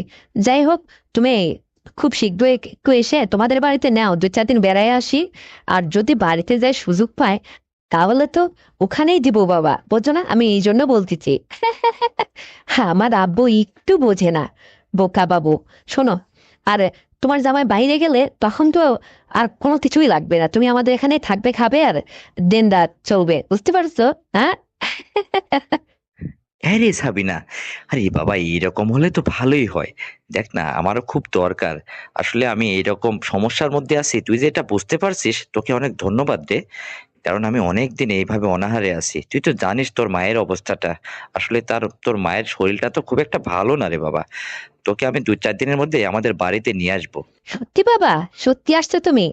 যাই হোক, তুমি খুব শীঘ্রই একটু এসে তোমাদের বাড়িতে নাও, 2-4 দিন বেড়ায় আসি। আর যদি বাড়িতে যাই সুযোগ পায়, তাহলে তো ওখানেই দিব বাবা, বোঝো না? আমি এই জন্য বলতেছি। হ্যাঁ, আমার আব্বু একটু বোঝে না, বোকা বাবু। শোনো, আর তোমার জামাই বাইরে গেলে তখন তো আর কোনো কিছুই লাগবে না, তুমি আমাদের এখানে থাকবে, খাবে, আর দিন রাত চলবে, বুঝতে পারছো? হ্যাঁ। হ্যাঁ রে সাবিনা, আরে বাবা এইরকম হলে তো ভালোই হয়। দেখ না, আমারও খুব দরকার। আসলে আমি এইরকম সমস্যার মধ্যে আছি, তুই যে এটা বুঝতে পারছিস, তোকে অনেক ধন্যবাদ রে। কারণ আমি অনেক দিন এইভাবে অনাহারে আছি, তুই তো জানিস তোর মায়ের অবস্থাটা। আসলে তোর মায়ের শরীরটা তো খুব একটা ভালো না রে বাবা। তোকে আমি 2-4 দিনের মধ্যে আমাদের বাড়িতে নিয়ে আসবো। সত্যি বাবা? সত্যি আসছো তুমি?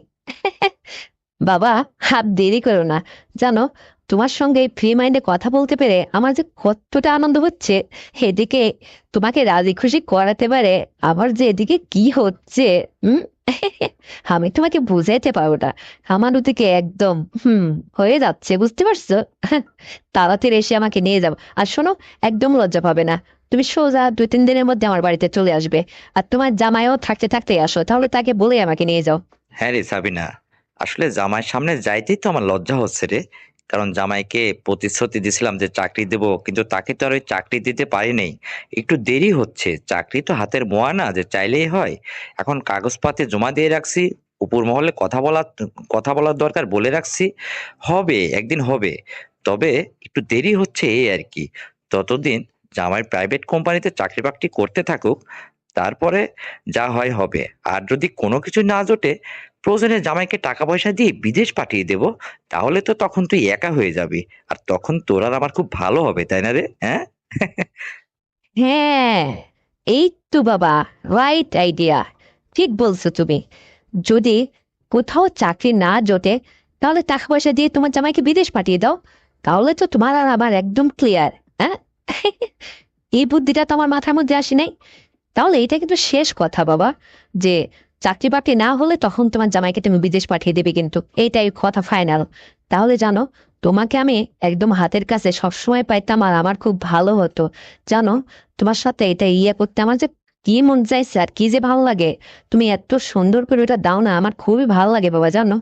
বাবা, হাত দেরি করো না। জানো, তোমার সঙ্গে ফ্রি মাইন্ডে কথা বলতে পেরে আমার যে কতটা আনন্দ হচ্ছে, এদিকে তোমাকে রাজি খুশি করাতে পারে, আবার যে এদিকে কি হচ্ছে, হুম। আমি তোমাকে বুঝাইতে পারবো না। আমার ওদিকে একদম হয়ে যাচ্ছে, বুঝতে পারছো? তাড়াতাড়ি এসে আমাকে নিয়ে যাও। আর শোনো, একদম লজ্জা পাবে না, তুমি সোজা 2-3 দিনের মধ্যে আমার বাড়িতে চলে আসবে। আর তোমার জামাইও থাকতে থাকতে আসো, তাহলে তাকে বলে আমাকে নিয়ে যাও। হ্যাঁ রে সাবিনা, আসলে জামাইয়ের সামনে যাইতেই তো আমার লজ্জা হচ্ছে রে। কারণ জামাইকে প্রতিশ্রুতি দিছিলাম যে চাকরি দেব, কিন্তু তাকে তো আর ওই চাকরি দিতে পারি নাই। একটু দেরি হচ্ছে, চাকরি তো হাতের মোয়া না যে চাইলেই হয়। এখন কাগজপাতি জমা দিয়ে রাখছি, উপর মহলে কথা বলার দরকার বলে রাখছি। হবে, একদিন হবে। তবে একটু দেরি হচ্ছে এই আর কি। ততদিন জামাই প্রাইভেট কোম্পানিতে চাকরি বাকরি করতে থাকুক, তারপরে যা হয় হবে। আর যদি কোনো কিছু না জোটে, প্রয়োজনে জামাইকে টাকা পয়সা দিয়ে বিদেশ পাঠিয়ে দেব। তাহলে তো তখন তুই একা হয়ে যাবি। আর তখন তোর আর আমার খুব ভালো হবে, তাই না রে? হ্যাঁ? হ্যাঁ, এই তো বাবা, রাইট আইডিয়া। ঠিক বলছো তুমি। যদি কোথাও চাকরি না জোটে, তাহলে টাকা পয়সা দিয়ে তোমার জামাইকে বিদেশ পাঠিয়ে দাও। তাহলে তো তোমার আর আমার একদম ক্লিয়ার। হ্যাঁ, এই বুদ্ধিটা তো আমার মাথার মধ্যে আসে নাই। তাহলে এটা কিন্তু শেষ কথা বাবা, যে চাকরি বাকরি না হলে তখন তোমার জামাইকে তুমি বিদেশ পাঠিয়ে দেবে, কিন্তু এইটাই কথা ফাইনাল। তাহলে জানো, তোমাকে আমি একদম হাতের কাছে সবসময় পাইতাম আর আমার খুব ভালো হতো। জানো, তোমার সাথে এটা করতে আমার যে কি মন চাইছে আর কি যে ভালো লাগে। তুমি এত সুন্দর করে ওটা দাও না, আমার খুবই ভালো লাগে বাবা। জানো,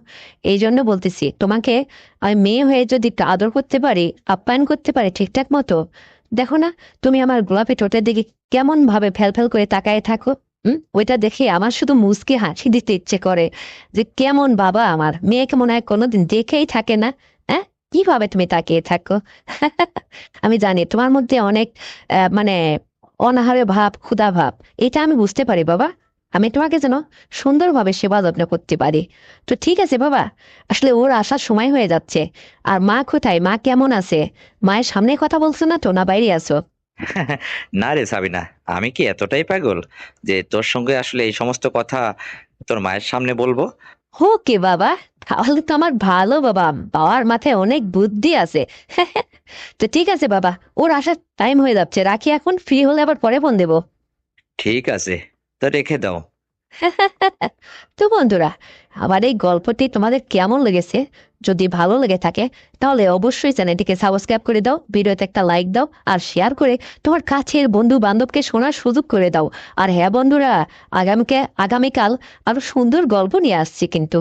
এই জন্য বলতেছি তোমাকে, আমি মেয়ে হয়ে যদি একটু আদর করতে পারি, আপ্যায়ন করতে পারি ঠিকঠাক মতো। দেখো না, তুমি আমার গোলাপি ঠোঁটের দিকে কেমন ভাবে ফেল ফেল করে তাকায় থাকো। ওইটা দেখে আমার শুধু মুচকি হাসি দিতে ইচ্ছে করে, যে কেমন বাবা আমার মেয়েকে মনে হয় কোনোদিন দেখেই থাকে না। হ্যাঁ, কিভাবে তুমি তাকিয়ে থাকো। আমি জানি তোমার মধ্যে অনেক মানে অনাহারে ভাব, ক্ষুধা ভাব, এটা আমি বুঝতে পারি বাবা। আমি তোমাকে যেন সুন্দরভাবে সেবা যত্ন করতে পারি। তো ঠিক আছে বাবা, আসলে ওর আসার সময় হয়ে যাচ্ছে। আর মা কোথায়, মা কেমন আছে? মায়ের সামনে কথা বলছো না তো, না বাইরে আছো? না রে সাবিনা, আমি কি এতটাই পাগল যে তোর সঙ্গে আসলে এই সমস্ত কথা তোর মায়ের সামনে বলবো? ওকে বাবা, তাহলে তো আমার ভালো বাবা, বাবার মাথায় অনেক বুদ্ধি আছে। তো ঠিক আছে বাবা, ওর আসার টাইম হয়ে যাচ্ছে, রাখি এখন, ফ্রি হলে আবার পরে ফোন দেবো। ঠিক আছে, তো রেখে দাও। তো বন্ধুরা, আমার এই গল্পটি তোমাদের কেমন লেগেছে? যদি ভালো লেগে থাকে, তাহলে অবশ্যই চ্যানেলটিকে সাবস্ক্রাইব করে দাও, ভিডিওতে একটা লাইক দাও, আর শেয়ার করে তোমার কাছের বন্ধু বান্ধবকে শোনার সুযোগ করে দাও। আর হ্যাঁ বন্ধুরা, আগামীকাল আরো সুন্দর গল্প নিয়ে আসছি কিন্তু।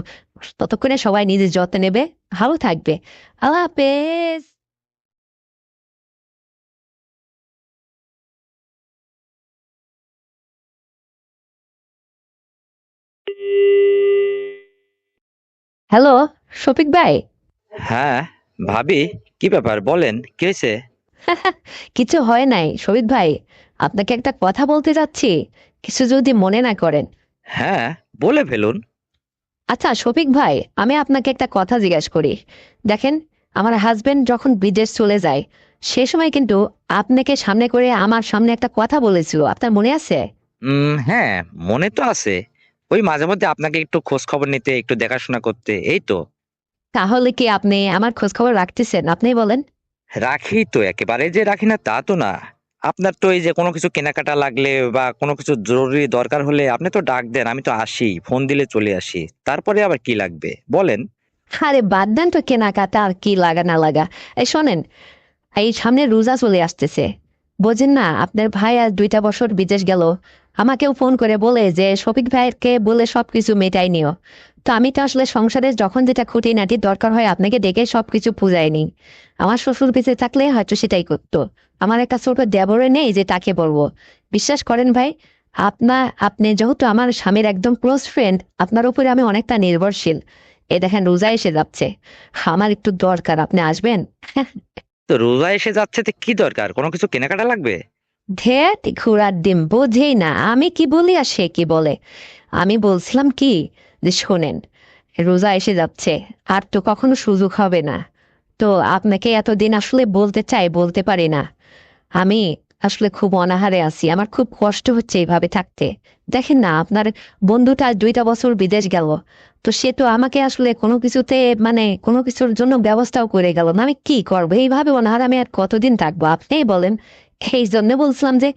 ততক্ষণে সবাই নিজের যত্ন নেবে, ভালো থাকবে। আল্লাহ হাফেজ। হ্যালো, শফিক ভাই। হ্যাঁ ভাবি, কি ব্যাপার বলেন, কি হয়েছে? কিছু হয় নাই শফিক ভাই, আপনাকে একটা কথা বলতে যাচ্ছি, কিছু যদি মনে না করেন। হ্যাঁ, বলে ফেলুন। আচ্ছা শফিক ভাই, আমি আপনাকে একটা কথা জিজ্ঞাসা করি। দেখেন, আমার হাজবেন্ড যখন বিদেশ চলে যায়, সে সময় কিন্তু আপনাকে সামনে করে আমার সামনে একটা কথা বলেছিল, আপনার মনে আছে? হ্যাঁ, মনে তো আছে। ওই মাঝে মধ্যে আপনাকে একটু খোঁজ খবর নিতে, একটু দেখাশোনা করতে, এই তো। তাহলে কি আপনি আমার খোঁজ খবর রাখতেছেন? আপনি বলেন। রাখি তো, একেবারে যে রাখি না তা তো না। আপনার তো এই যে কোনো কিছু কেনাকাটা লাগলে বা কোনো কিছু জরুরি দরকার হলে আপনি তো ডাক দেন, আমি তো আসি, ফোন দিলে চলে আসি। তারপরে আবার কি লাগবে বলেন? আরে বাদ দেন তো কেনাকাটা আর কি লাগা না লাগা। এই শোনেন, এই সামনে রোজা চলে আসতেছে, বোঝেন না, আপনার ভাই আজ 2টা বছর বিদেশ গেল। আমাকেও ফোন করে বলে যে শফিক ভাইকে বলে সবকিছু মেটাই নিও। তো আমি তো আসলে সংসারে যখন যেটা খুঁটিনাটি দরকার হয় আপনাকে ডেকে সবকিছু পুজাই নিই। আমার শ্বশুর বেঁচে থাকলে হয়তো সেটাই করতো। আমার একটা ছোট দেবরে নেই যে তাকে বলবো। বিশ্বাস করেন ভাই, আপনি যেহেতু আমার স্বামীর একদম ক্লোজ ফ্রেন্ড, আপনার উপরে আমি অনেকটা নির্ভরশীল। এ দেখেন রোজা এসে যাচ্ছে, আমার একটু দরকার, আপনি আসবেন? তো রোজা এসে যাচ্ছে, তো কি দরকার, কোনো কিছু কেনাকাটা লাগবে? ধ্যাত ঘোড়ার ডিম, বোঝেই না আমি কি বলি আর সে কি বলে। আমি বলছিলাম কি, যে শোনেন, রোজা এসে যাচ্ছে, আর তো কখনো সুযোগ হবে না। তো আপনাকে এতদিন আসলে বলতে চাই, বলতে পারি না। আমি আসলে খুব অনাহারে আছি, আমার খুব কষ্ট হচ্ছে এইভাবে থাকতে। দেখেন না, আপনার বন্ধুটা 2টা বছর বিদেশ গেল, তো সে তো আমাকে আসলে কোনো কিছুতে, মানে কোনো কিছুর জন্য ব্যবস্থাও করে গেল না। আমি কি করবো এইভাবে অনাহারে, আমি আর কতদিন থাকবো আপনিই বলেন। এই জন্য বলছিলাম যে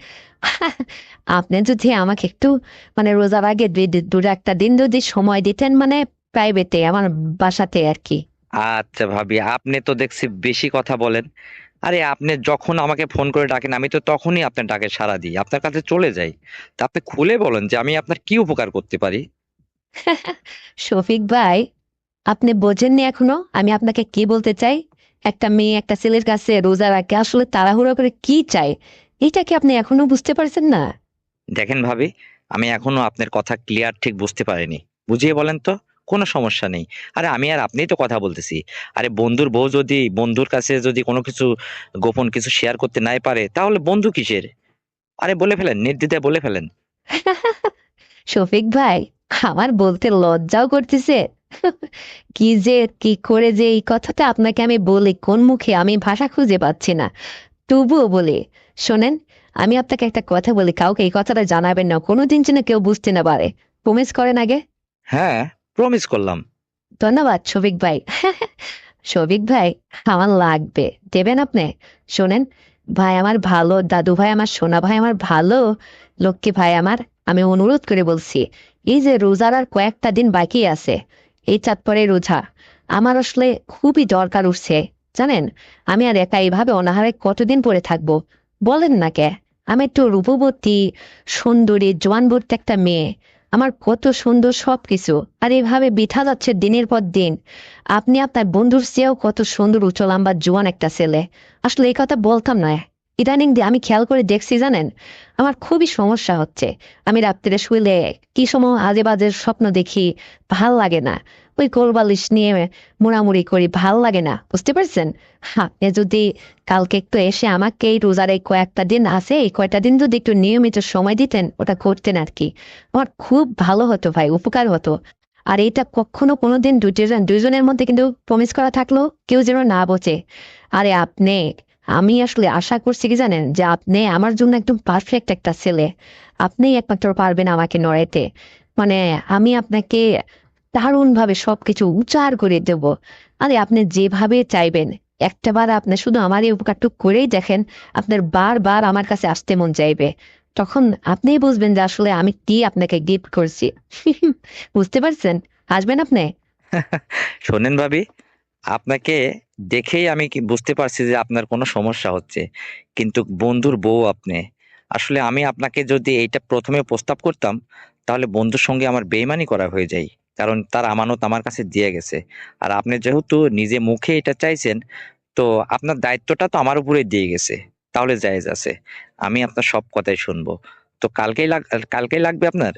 আপনি যদি আমাকে একটু, মানে রোজার আগে 2-1 দিন যদি সময় দিতেন, মানে প্রাইভেটে আমার বাসাতে আর কি। আচ্ছা ভাবি, আপনি তো দেখছি বেশি কথা বলেন। আরে আপনি যখন আমাকে ফোন করে ডাকেন, আমি তো তখনই আপনার ডাকে সাড়া দিই, আপনার কাছে চলে যাই। তা আপনি খুলে বলেন যে আমি আপনার কি উপকার করতে পারি। শফিক ভাই, আপনি বোঝেননি এখনো আমি আপনাকে কি বলতে চাই? একটা মেয়ে একটা ছেলের কাছে রোজা রাখে আসলে তাড়াহুড়ো করে কি চাই, এটা কি আপনি এখনো বুঝতে পারছেন না? দেখেন ভাবি, আমি এখনো আপনার কথা ক্লিয়ার ঠিক বুঝতে পারিনি। বুঝিয়ে বলেন তো। কোনো সমস্যা নেই। আরে আমি আর আপনিই তো কথা বলতেছি। আরে বন্ধুর বউ যদি বন্ধুর কাছে যদি কোনো কিছু গোপন কিছু শেয়ার করতে নাই পারে, তাহলে বন্ধু কিসের? আরে বলে ফেলেন, নির্দ্বিধায় বলে ফেলেন। শফিক ভাই, আমার বলতে লজ্জাও করতেছে। কি যে কি করে যে এই কথাটা আপনাকে আমি বলি, কোন মুখে আমি ভাষা খুঁজে পাচ্ছি না, তবুও বলি। শোনেন, আমি আপনাকে একটা কথা বলি, কাউকে এই কথাটা জানাবেন না, কোনোদিন যেন কেউ বুঝতে না পারে। প্রমিস করেন আগে। হ্যাঁ, প্রমিস করলাম। ধন্যবাদ শফিক ভাই। শফিক ভাই, আমার লাগবে, দেবেন আপনি? শোনেন, ভাই আমার ভালো, দাদু ভাই আমার, সোনা ভাই আমার ভালো, লক্ষ্মী ভাই আমার, আমি অনুরোধ করে বলছি, এই যে রোজার আর কয়েকটা দিন বাকি আছে, এই চাঁদ পরে রোজা, আমার আসলে খুবই দরকার উঠছে, জানেন। আমি আর একা এইভাবে অনাহারে কতদিন পরে থাকবো, বলেন না কে? আমি একটু রূপবতী, সুন্দরী, জোয়ানবর্তী একটা মেয়ে, আমার কত সুন্দর সবকিছু, আর এভাবে বিঠা যাচ্ছে দিনের পর দিন। আপনি আপনার বন্ধুর চেয়েও কত সুন্দর, উঁচু লম্বা জোয়ান একটা ছেলে। আসলে এই কথা বলতাম না, ইদানিং দিয়ে আমি খেয়াল করে দেখছি, জানেন, আমার খুবই সমস্যা হচ্ছে। আমি রাত্রে শুইলে কি সময় আজে বাজে স্বপ্ন দেখি, ভাল লাগে না। ওই কোলবালিশ নিয়ে মুড়ামুড়ি করি, ভাল লাগে না, বুঝতে পারছেন? আপনি যদি কালকে একটু এসে আমাকে এই রোজার এই কয়েকটা দিন আছে, এই কয়টা দিন যদি একটু নিয়মিত সময় দিতেন, ওটা করতেন আর কি, আমার খুব ভালো হতো ভাই, উপকার হতো। আর এটা কখনো কোনোদিন দুইজনের মধ্যে কিন্তু প্রমিস করা থাকলো, কেউ যেন না বোঝে। আরে আপনি, আমি আসলে আশা করছি কি জানেন, যে আপনি আমার জন্য একদম পারফেক্ট একটা ছেলে। আপনিই একমাত্র পারবেন আমাকে নড়াইতে। মানে আমি আপনাকে দারুণ ভাবে সবকিছু উচার করে দেব। আরে আপনি যেভাবে চাইবেন, একটাবার আপনি শুধু আমার এই উপকারটুক করেই দেখেন, আপনার বারবার আমার কাছে আসতে মন চাইবে। তখন আপনিই বুঝবেন যে আসলে আমি কি আপনাকে গিফট করছি। বুঝতে পারছেন? আসবেন আপনি? শোনেন ভাবি, আপনাকে দেখেই আমি কি বুঝতে পারছি যে আপনার কোনো সমস্যা হচ্ছে, কিন্তু বন্ধুর বউ আপনি। আসলে আমি আপনাকে যদি এইটা প্রথমে প্রস্তাব করতাম, তাহলে বন্ধুর সঙ্গে আমার বেইমানি করা হয়ে যায়, কারণ তার আমানত আমার কাছে দিয়ে গেছে। আর আপনি যেহেতু নিজে মুখে এটা চাইছেন, তো আপনার দায়িত্বটা তো আমার উপরে দিয়ে গেছে, তাহলে জায়েজ আছে। আমি আপনার সব কথাই শুনবো। তো কালকেই লাগবে আপনার?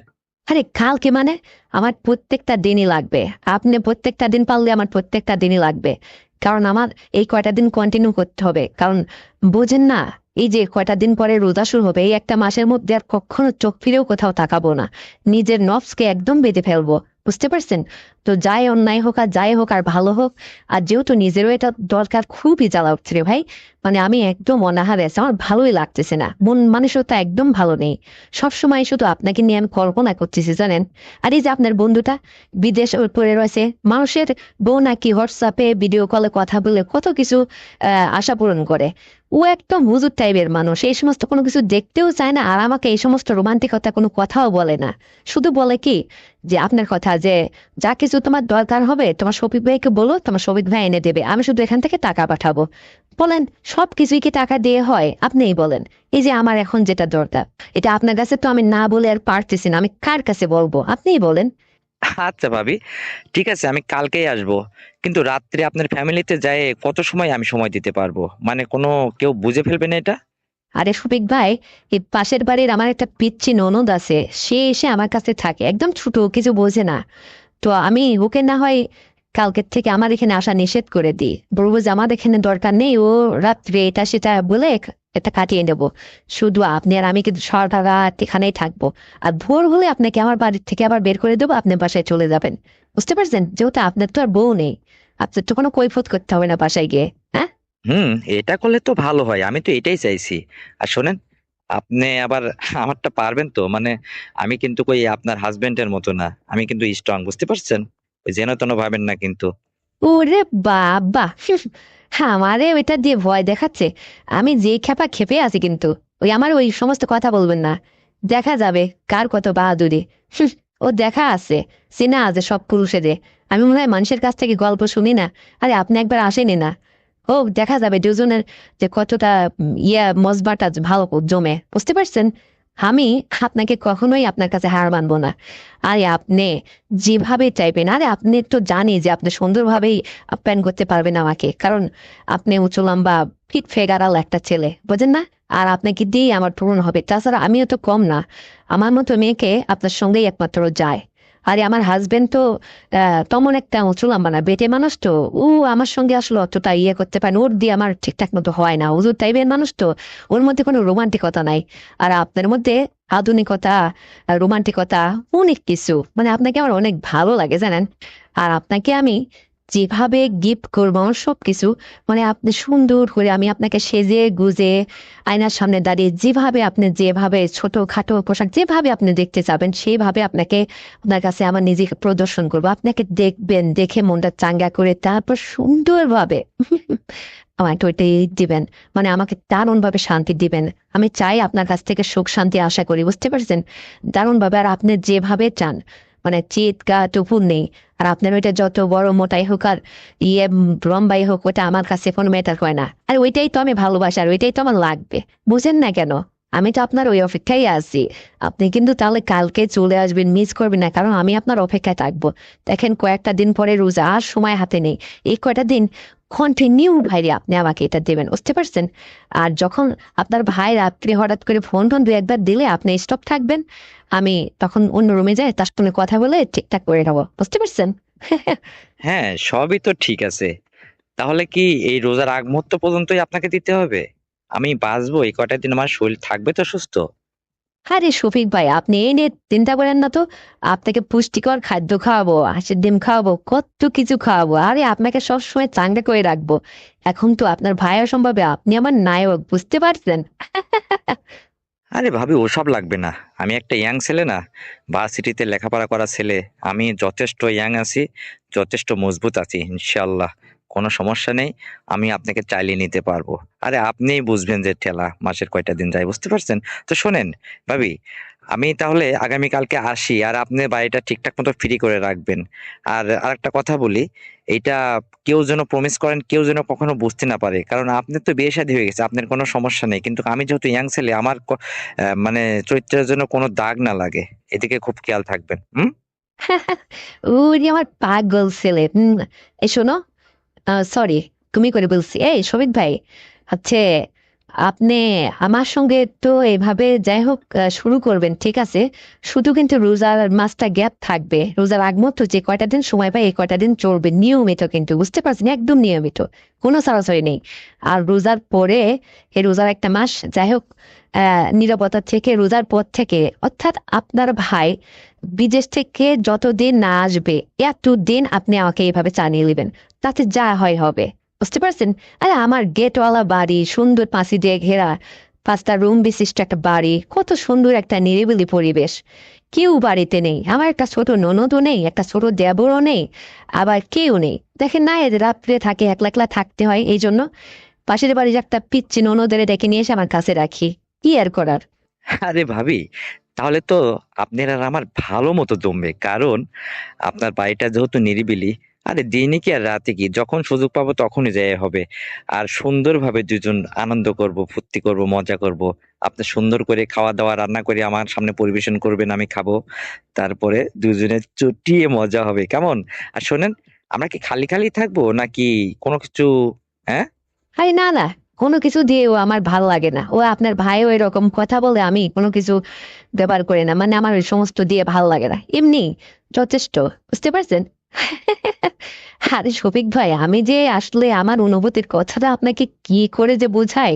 আরে কালকে মানে? আমার প্রত্যেকটা দিনই লাগবে। আপনি প্রত্যেকটা দিন পারলে আমার প্রত্যেকটা দিনই লাগবে। কারণ আমার এই কয়টা দিন কন্টিনিউ করতে হবে, কারণ বোঝেন না, এই যে কয়টা দিন পরে রোজা শুরু হবে, এই একটা মাসের মধ্যে আর কখনো চোখ ফিরেও কোথাও তাকাবো না, নিজের নফসকে একদম বেঁধে ফেলবো। বুঝতে পারছেন? তো যাই অন্যায় হোক আর যাই হোক আর ভালো হোক, আর যেহেতু নিজেরও এটা দরকার, খুবই জ্বালা উঠছে রে ভাই। মানে আমি একদম অনাহারে আছি, আমার ভালোই লাগতেছে না, মন মানসিকতা একদম ভালো নেই। সবসময় শুধু আপনাকে নিয়ে আমি কল্পনা করতেছি, জানেন। আর এই যে আপনার বন্ধুটা বিদেশ পড়ে রয়েছে, মানুষের বউ নাকি হোয়াটসঅ্যাপে ভিডিও কলে কথা বলে কত কিছু আশা পূরণ করে। ও একদম হুজুর টাইপের মানুষ, এই সমস্ত কোনো কিছু দেখতেও চায় না, আর আমাকে এই সমস্ত রোমান্টিকতা কোনো কথাও বলে না। শুধু বলে কি, যে আপনার কথা, যে যা কিছু তোমার দরকার হবে তোমার শফিক ভাইকে বলো, তোমার শফিক ভাই এনে দেবে, আমি শুধু এখান থেকে টাকা পাঠাবো। বলেন, সব কিছুই কি টাকা দিয়ে হয়? আপনিই বলেন। এই যে আমার এখন যেটা দরকার, এটা আপনার কাছে তো আমি না বলে আর পারতেছি না, আমি কার কাছে বলবো? আপনিই বলেন। আচ্ছা ভাবি, ঠিক আছে, আমি কালকেই আসবো। কিন্তু রাত্রে আপনার ফ্যামিলিতে যায় কত সময় আমি সময় দিতে পারবো? মানে কোনো কেউ বুঝে ফেলবে না এটা? আরে শফিক ভাই, এই পাশের বাড়ির আমার একটা পিচ্চি ননদ আছে, সে এসে আমার কাছে থাকে, একদম ছোট, কিছু বোঝে না। তো আমি ওকে না হয় কালকের থেকে আমার এখানে আসা নিষেধ করে দিই, বলবো যে আমার এখানে দরকার নেই, ও রাত্রে এটা সেটা বলে এটা কাটিয়ে নেবো। শুধু আপনি আর আমি কিন্তু সারাটা রাত এখানেই থাকবো। আর ভোর হলে আপনাকে আমার বাড়ির থেকে আবার বের করে দেবো, আপনি বাসায় চলে যাবেন। বুঝতে পারছেন? যেহেতু আপনার তো আর বউ নেই, আপনার তো কোনো কৈফত করতে হবে না বাসায় গিয়ে। হ্যাঁ, হুম, এটা করলে তো ভালো হয়, আমি তো এটাই চাইছি। আর শোনেন, আপনি আবার আমারটা পারবেন তো? মানে আমি কিন্তু কই আপনার হাজবেন্ডের মতো না, আমি কিন্তু স্ট্রং, বুঝতে পারছেন? ওই যেন তেন ভাবেন না কিন্তু। ওরে বাবা! আমারে ওইটা দিয়ে ভয় দেখাচ্ছে। আমি যে খেপা খেপে আছি কিন্তু, ওই আমার ওই সমস্ত কথা বলবেন না। দেখা যাবে কার কত বাহাদুরি। ও দেখা আছে, চেনা আছে সব পুরুষেদের। আমি মনে হয় মানুষের কাছ থেকে গল্প শুনি না। আরে আপনি একবার আসেনি না? ও দেখা যাবে দুজনের যে কতটা মজবাটা ভালো জমে। বুঝতে পারছেন? আমি আপনাকে কখনোই আপনার কাছে হার মানবো না। আরে আপনি যেভাবে চাইবেন, আরে আপনি তো জানি যে আপনি সুন্দরভাবেই আপ্যায়ন করতে পারবেন আমাকে, কারণ আপনি উঁচু লম্বা, ফিট ফেগারাল একটা ছেলে, বোঝেন না? আর আপনাকে দিয়ে আমার পূরণ হবে। তাছাড়া আমিও তো কম না, আমার মতো মেয়েকে আপনার সঙ্গেই একমাত্র যায়। আরে আমার হাজবেন্ড তো তেমন একটা উঁচু লম্বা না, বেটে মানুষ তো। ও আমার সঙ্গে আসলে অতটা ইয়ে করতে পারে না, ওর দিয়ে আমার ঠিকঠাক মতো হয় না। হুজুর টাইপের মানুষ তো, ওর মধ্যে কোনো রোমান্টিকতা নাই। আর আপনার মধ্যে আধুনিকতা, রোমান্টিকতা, অনেক কিছু, মানে আপনাকে আমার অনেক ভালো লাগে জানেন। আর আপনাকে আমি যেভাবে গিফট করবো আমার সবকিছু, মানে আপনি সুন্দর করে আমি আপনাকে সেজে গুজে আয়নার সামনে দাঁড়িয়ে যেভাবে আপনি, যেভাবে ছোট খাটো পোশাক যেভাবে আপনি দেখতে চাবেন সেইভাবে আপনাকে, আপনার কাছে আমার নিজেকে প্রদর্শন করবো। আপনাকে দেখবেন, দেখে মনটা চাঙ্গা করে তারপর সুন্দরভাবে আমাকে ওইটাই দিবেন, মানে আমাকে দারুণ ভাবে শান্তি দিবেন। আমি চাই আপনার কাছ থেকে সুখ শান্তি আশা করি, বুঝতে পারছেন? দারুণ ভাবে। আর আপনি যেভাবে চান, মানে চিৎকার টুপুর নেই। আর আপনার ওইটা যত বড় মোটাই হোক আর ইয়ে লম্বাই হোক, ওটা আমার কাছে কোনো ম্যাটার করে না। আর ওইটাই তো আমি ভালোবাসি, আর ওইটাই তো আমার লাগবে। বুঝেন না কেন? আমি তো আপনার ওই অপেক্ষায় আছি। আপনি কিন্তু তাহলে কালকে চলে আসবেন, মিস করবেন না, কারণ আমি আপনার অপেক্ষায় থাকবো। দেখেন কয়েকটা দিন পরে রোজা, আর সময় হাতে নেই। এই কয়টা দিন কন্টিনিউ ভাইরে আপনি আমাকে এটা দেবেন, বুঝতে পারছেন? আর যখন আপনার ভাই রাত্রে হঠাৎ করে ফোন টোন দু একবার দিলে আপনি স্টপ থাকবেন, আমি তখন অন্য রুমে যাই, তার সঙ্গে কথা বলে ঠিকঠাক করে নেবো, বুঝতে পারছেন? হ্যাঁ, সবই তো ঠিক আছে। তাহলে কি এই রোজার আগ মুহূর্ত পর্যন্তই আপনাকে দিতে হবে? আমি বাঁচবো এই কয়টা দিন, আমার শরীর থাকবে তো সুস্থ? আরে শফিক ভাই, আপনি এই নিয়ে চিন্তা করেন না তো। আপনাকে পুষ্টিকর খাদ্য খাওয়াবো, হাঁসের ডিম খাওয়াবো, কত কিছু খাওয়াবো। আরে আপনাকে সবসময় চাঙ্গা করে রাখবো। এখন তো আপনার ভাই অসম্ভবে, আপনি আমার নায়ক, বুঝতে পারছেন? আরে ভাবি, ওসব লাগবে না। আমি একটা ইয়াং ছেলে না, ভার্সিটিতে লেখাপড়া করা ছেলে। আমি যথেষ্ট ইয়াং আছি, যথেষ্ট মজবুত আছি ইনশাল্লাহ। কোনো সমস্যা নেই। আমি আপনাকে চালিয়ে নিতে পারবো। আরে আপনিই বুঝবেন যে ঠেলা মাসের কয়টা দিন যায়, বুঝতে পারছেন? তো শোনেন ভাবি, আমি তাহলে আগামীকালকে আসি, আর আপনি বাড়িটা ঠিকঠাক মতো ফ্রি করে রাখবেন। আর আরেকটা কথা বলি, এইটা কেউ যেন প্রমিস করেন, কেউ যেন কখনো বুঝতে না পারে, কারণ আপনার তো বিয়ে শাদী হয়ে গেছে, আপনার কোনো সমস্যা নেই, কিন্তু আমি যেহেতু ইয়াং ছেলে, আমার মানে চরিত্রের জন্য কোনো দাগ না লাগে, এদিকে খুব খেয়াল থাকবেন। হুম। ওরে আমার পাগল ছেলে। এই শোনো, সরি, তুমি করে বলছি। এই শোভিত ভাই, হচ্ছে আপনি আমার সঙ্গে তো এভাবে যাই হোক শুরু করবেন, ঠিক আছে? শুধু কিন্তু রোজার মাসটা গ্যাপ থাকবে। রোজার আগ মতো যে কয়টা দিন সময় পাই এই কয়টা দিন চলবে নিয়মিত, কিন্তু বুঝতে পারছেন? একদম নিয়মিত, কোনো সরাসরি নেই। আর রোজার পরে, এই রোজার একটা মাস যাই হোক নীরবতা থেকে, রোজার পর থেকে, অর্থাৎ আপনার ভাই বিদেশ থেকে যতদিন না আসবে এতদিন আপনি আমাকে এইভাবে চালিয়ে নেবেন। তাতে যা হয় হবে, বুঝতে পারছেন? আরে আমার গেটওয়ালা বাড়ি, সুন্দর পাঁচি দিয়ে ঘেরা, 5টা রুম বিশিষ্ট একটা বাড়ি, কত সুন্দর একটা নিরিবিলি পরিবেশ। কেউ বাড়িতে নেই, আমার একটা ছোট ননদও নেই, একটা ছোট দেবরও নেই, আবার কেউ নেই। দেখেন না, এদের রাত্রে থাকে, একলা একলা থাকতে হয়, এই জন্য পাশের বাড়ির একটা পিচ্ছি ননদের ডেকে নিয়ে এসে আমার কাছে রাখি। কি আর করার। আরে ভাবি, তাহলে তো আপনার আর আমার ভালো মতো জমবে, কারণ আপনার বাড়িটা যেহেতু নিরিবিলি। আরে দিনে কি আর রাতে কি, যখন সুযোগ পাবো তখনই যাই হবে। আর সুন্দরভাবে দুজন আনন্দ করব, ফুর্তি করব, মজা করব। আপনি সুন্দর করে খাওয়া দাওয়া রান্না করে আমার সামনে পরিবেশন করবেন, আমি খাবো। তারপরে দুজনে চুটিয়ে মজা হবে, কেমন? আর শোনেন, আমরা কি খালি খালি থাকবো নাকি কোনো কিছু? হ্যাঁ। আরে না না, কোনো কিছু দিয়েও আমার ভাল লাগে না। ও আপনার ভাইও এরকম কথা বলে, আমি কোনো কিছু ব্যবহার করি না, মানে আমার ওই সমস্ত দিয়ে ভাল লাগে না, এমনি যথেষ্ট, বুঝতে পারছেন? আরে শফিক ভাই, আমি যে আসলে আমার অনুভূতির কথাটা আপনাকে কি করে যে বোঝাই,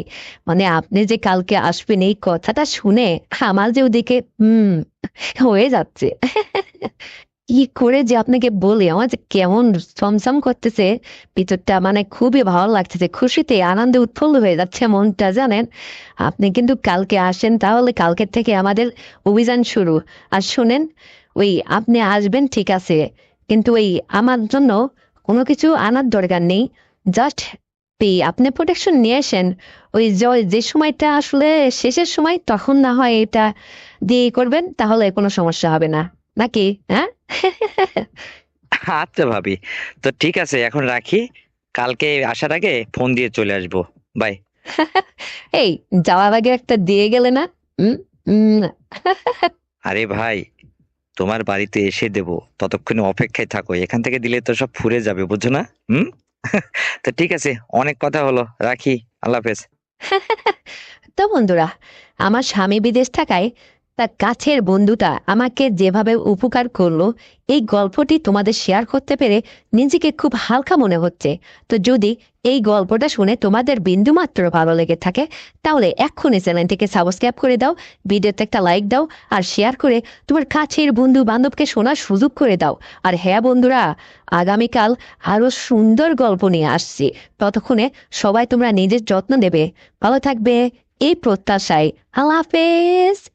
মানে আপনি যে কালকে আসবেন এই কথাটা শুনে আমার যে ওদিকে হয়ে যাচ্ছে। কি করে যে আপনাকে বলি, আমার যে কেমন ছমছম করতেছে ভিতরটা, মানে খুবই ভালো লাগতেছে, খুশিতে আনন্দে উৎফুল্ল হয়ে যাচ্ছে মনটা, জানেন? আপনি কিন্তু কালকে আসেন, তাহলে কালকের থেকে আমাদের অভিযান শুরু। আর শুনেন, ওই আপনি আসবেন ঠিক আছে, কিন্তু ওই আমার জন্য কোনো কিছু আনার দরকার নেই। জাস্ট আপনি প্রোটেকশন নিয়ে আসেন। ওই যে সময়টা আসলে শেষের সময়, তখন না হয় এটা দিয়ে করবেন, তাহলে কোনো সমস্যা হবে না, নাকি? হ্যাঁ। আচ্ছা ভাবি, তো ঠিক আছে, এখন রাখি। কালকে আসার আগে ফোন দিয়ে চলে আসবো। বাই। এই, যাওয়ার আগে একটা দিয়ে গেলে না? উম উম, আরে ভাই, তোমার বাড়িতে এসে দেবো, ততক্ষণে অপেক্ষায় থাকো। এখান থেকে দিলে তো সব ফুরে যাবে, বুঝছো না? হুম। তো ঠিক আছে, অনেক কথা হলো, রাখি। আল্লাহ হাফেজ। তো বন্ধুরা, আমার স্বামী বিদেশ থাকায় তার কাছের বন্ধুটা আমাকে যেভাবে উপকার করলো, এই গল্পটি তোমাদের শেয়ার করতে পেরে নিজেকে খুব হালকা মনে হচ্ছে। তো যদি এই গল্পটা শুনে তোমাদের বিন্দুমাত্র ভালো লেগে থাকে, তাহলে এক্ষুনি চ্যানেলটিকে সাবস্ক্রাইব করে দাও, ভিডিওতে একটা লাইক দাও, আর শেয়ার করে তোমার কাছের বন্ধু বান্ধবকে শোনার সুযোগ করে দাও। আর হ্যাঁ বন্ধুরা, আগামীকাল আরো সুন্দর গল্প নিয়ে আসছি। ততক্ষণে সবাই তোমরা নিজের যত্ন নেবে, ভালো থাকবে, এই প্রত্যাশায়। আল্লাহ হাফেজ।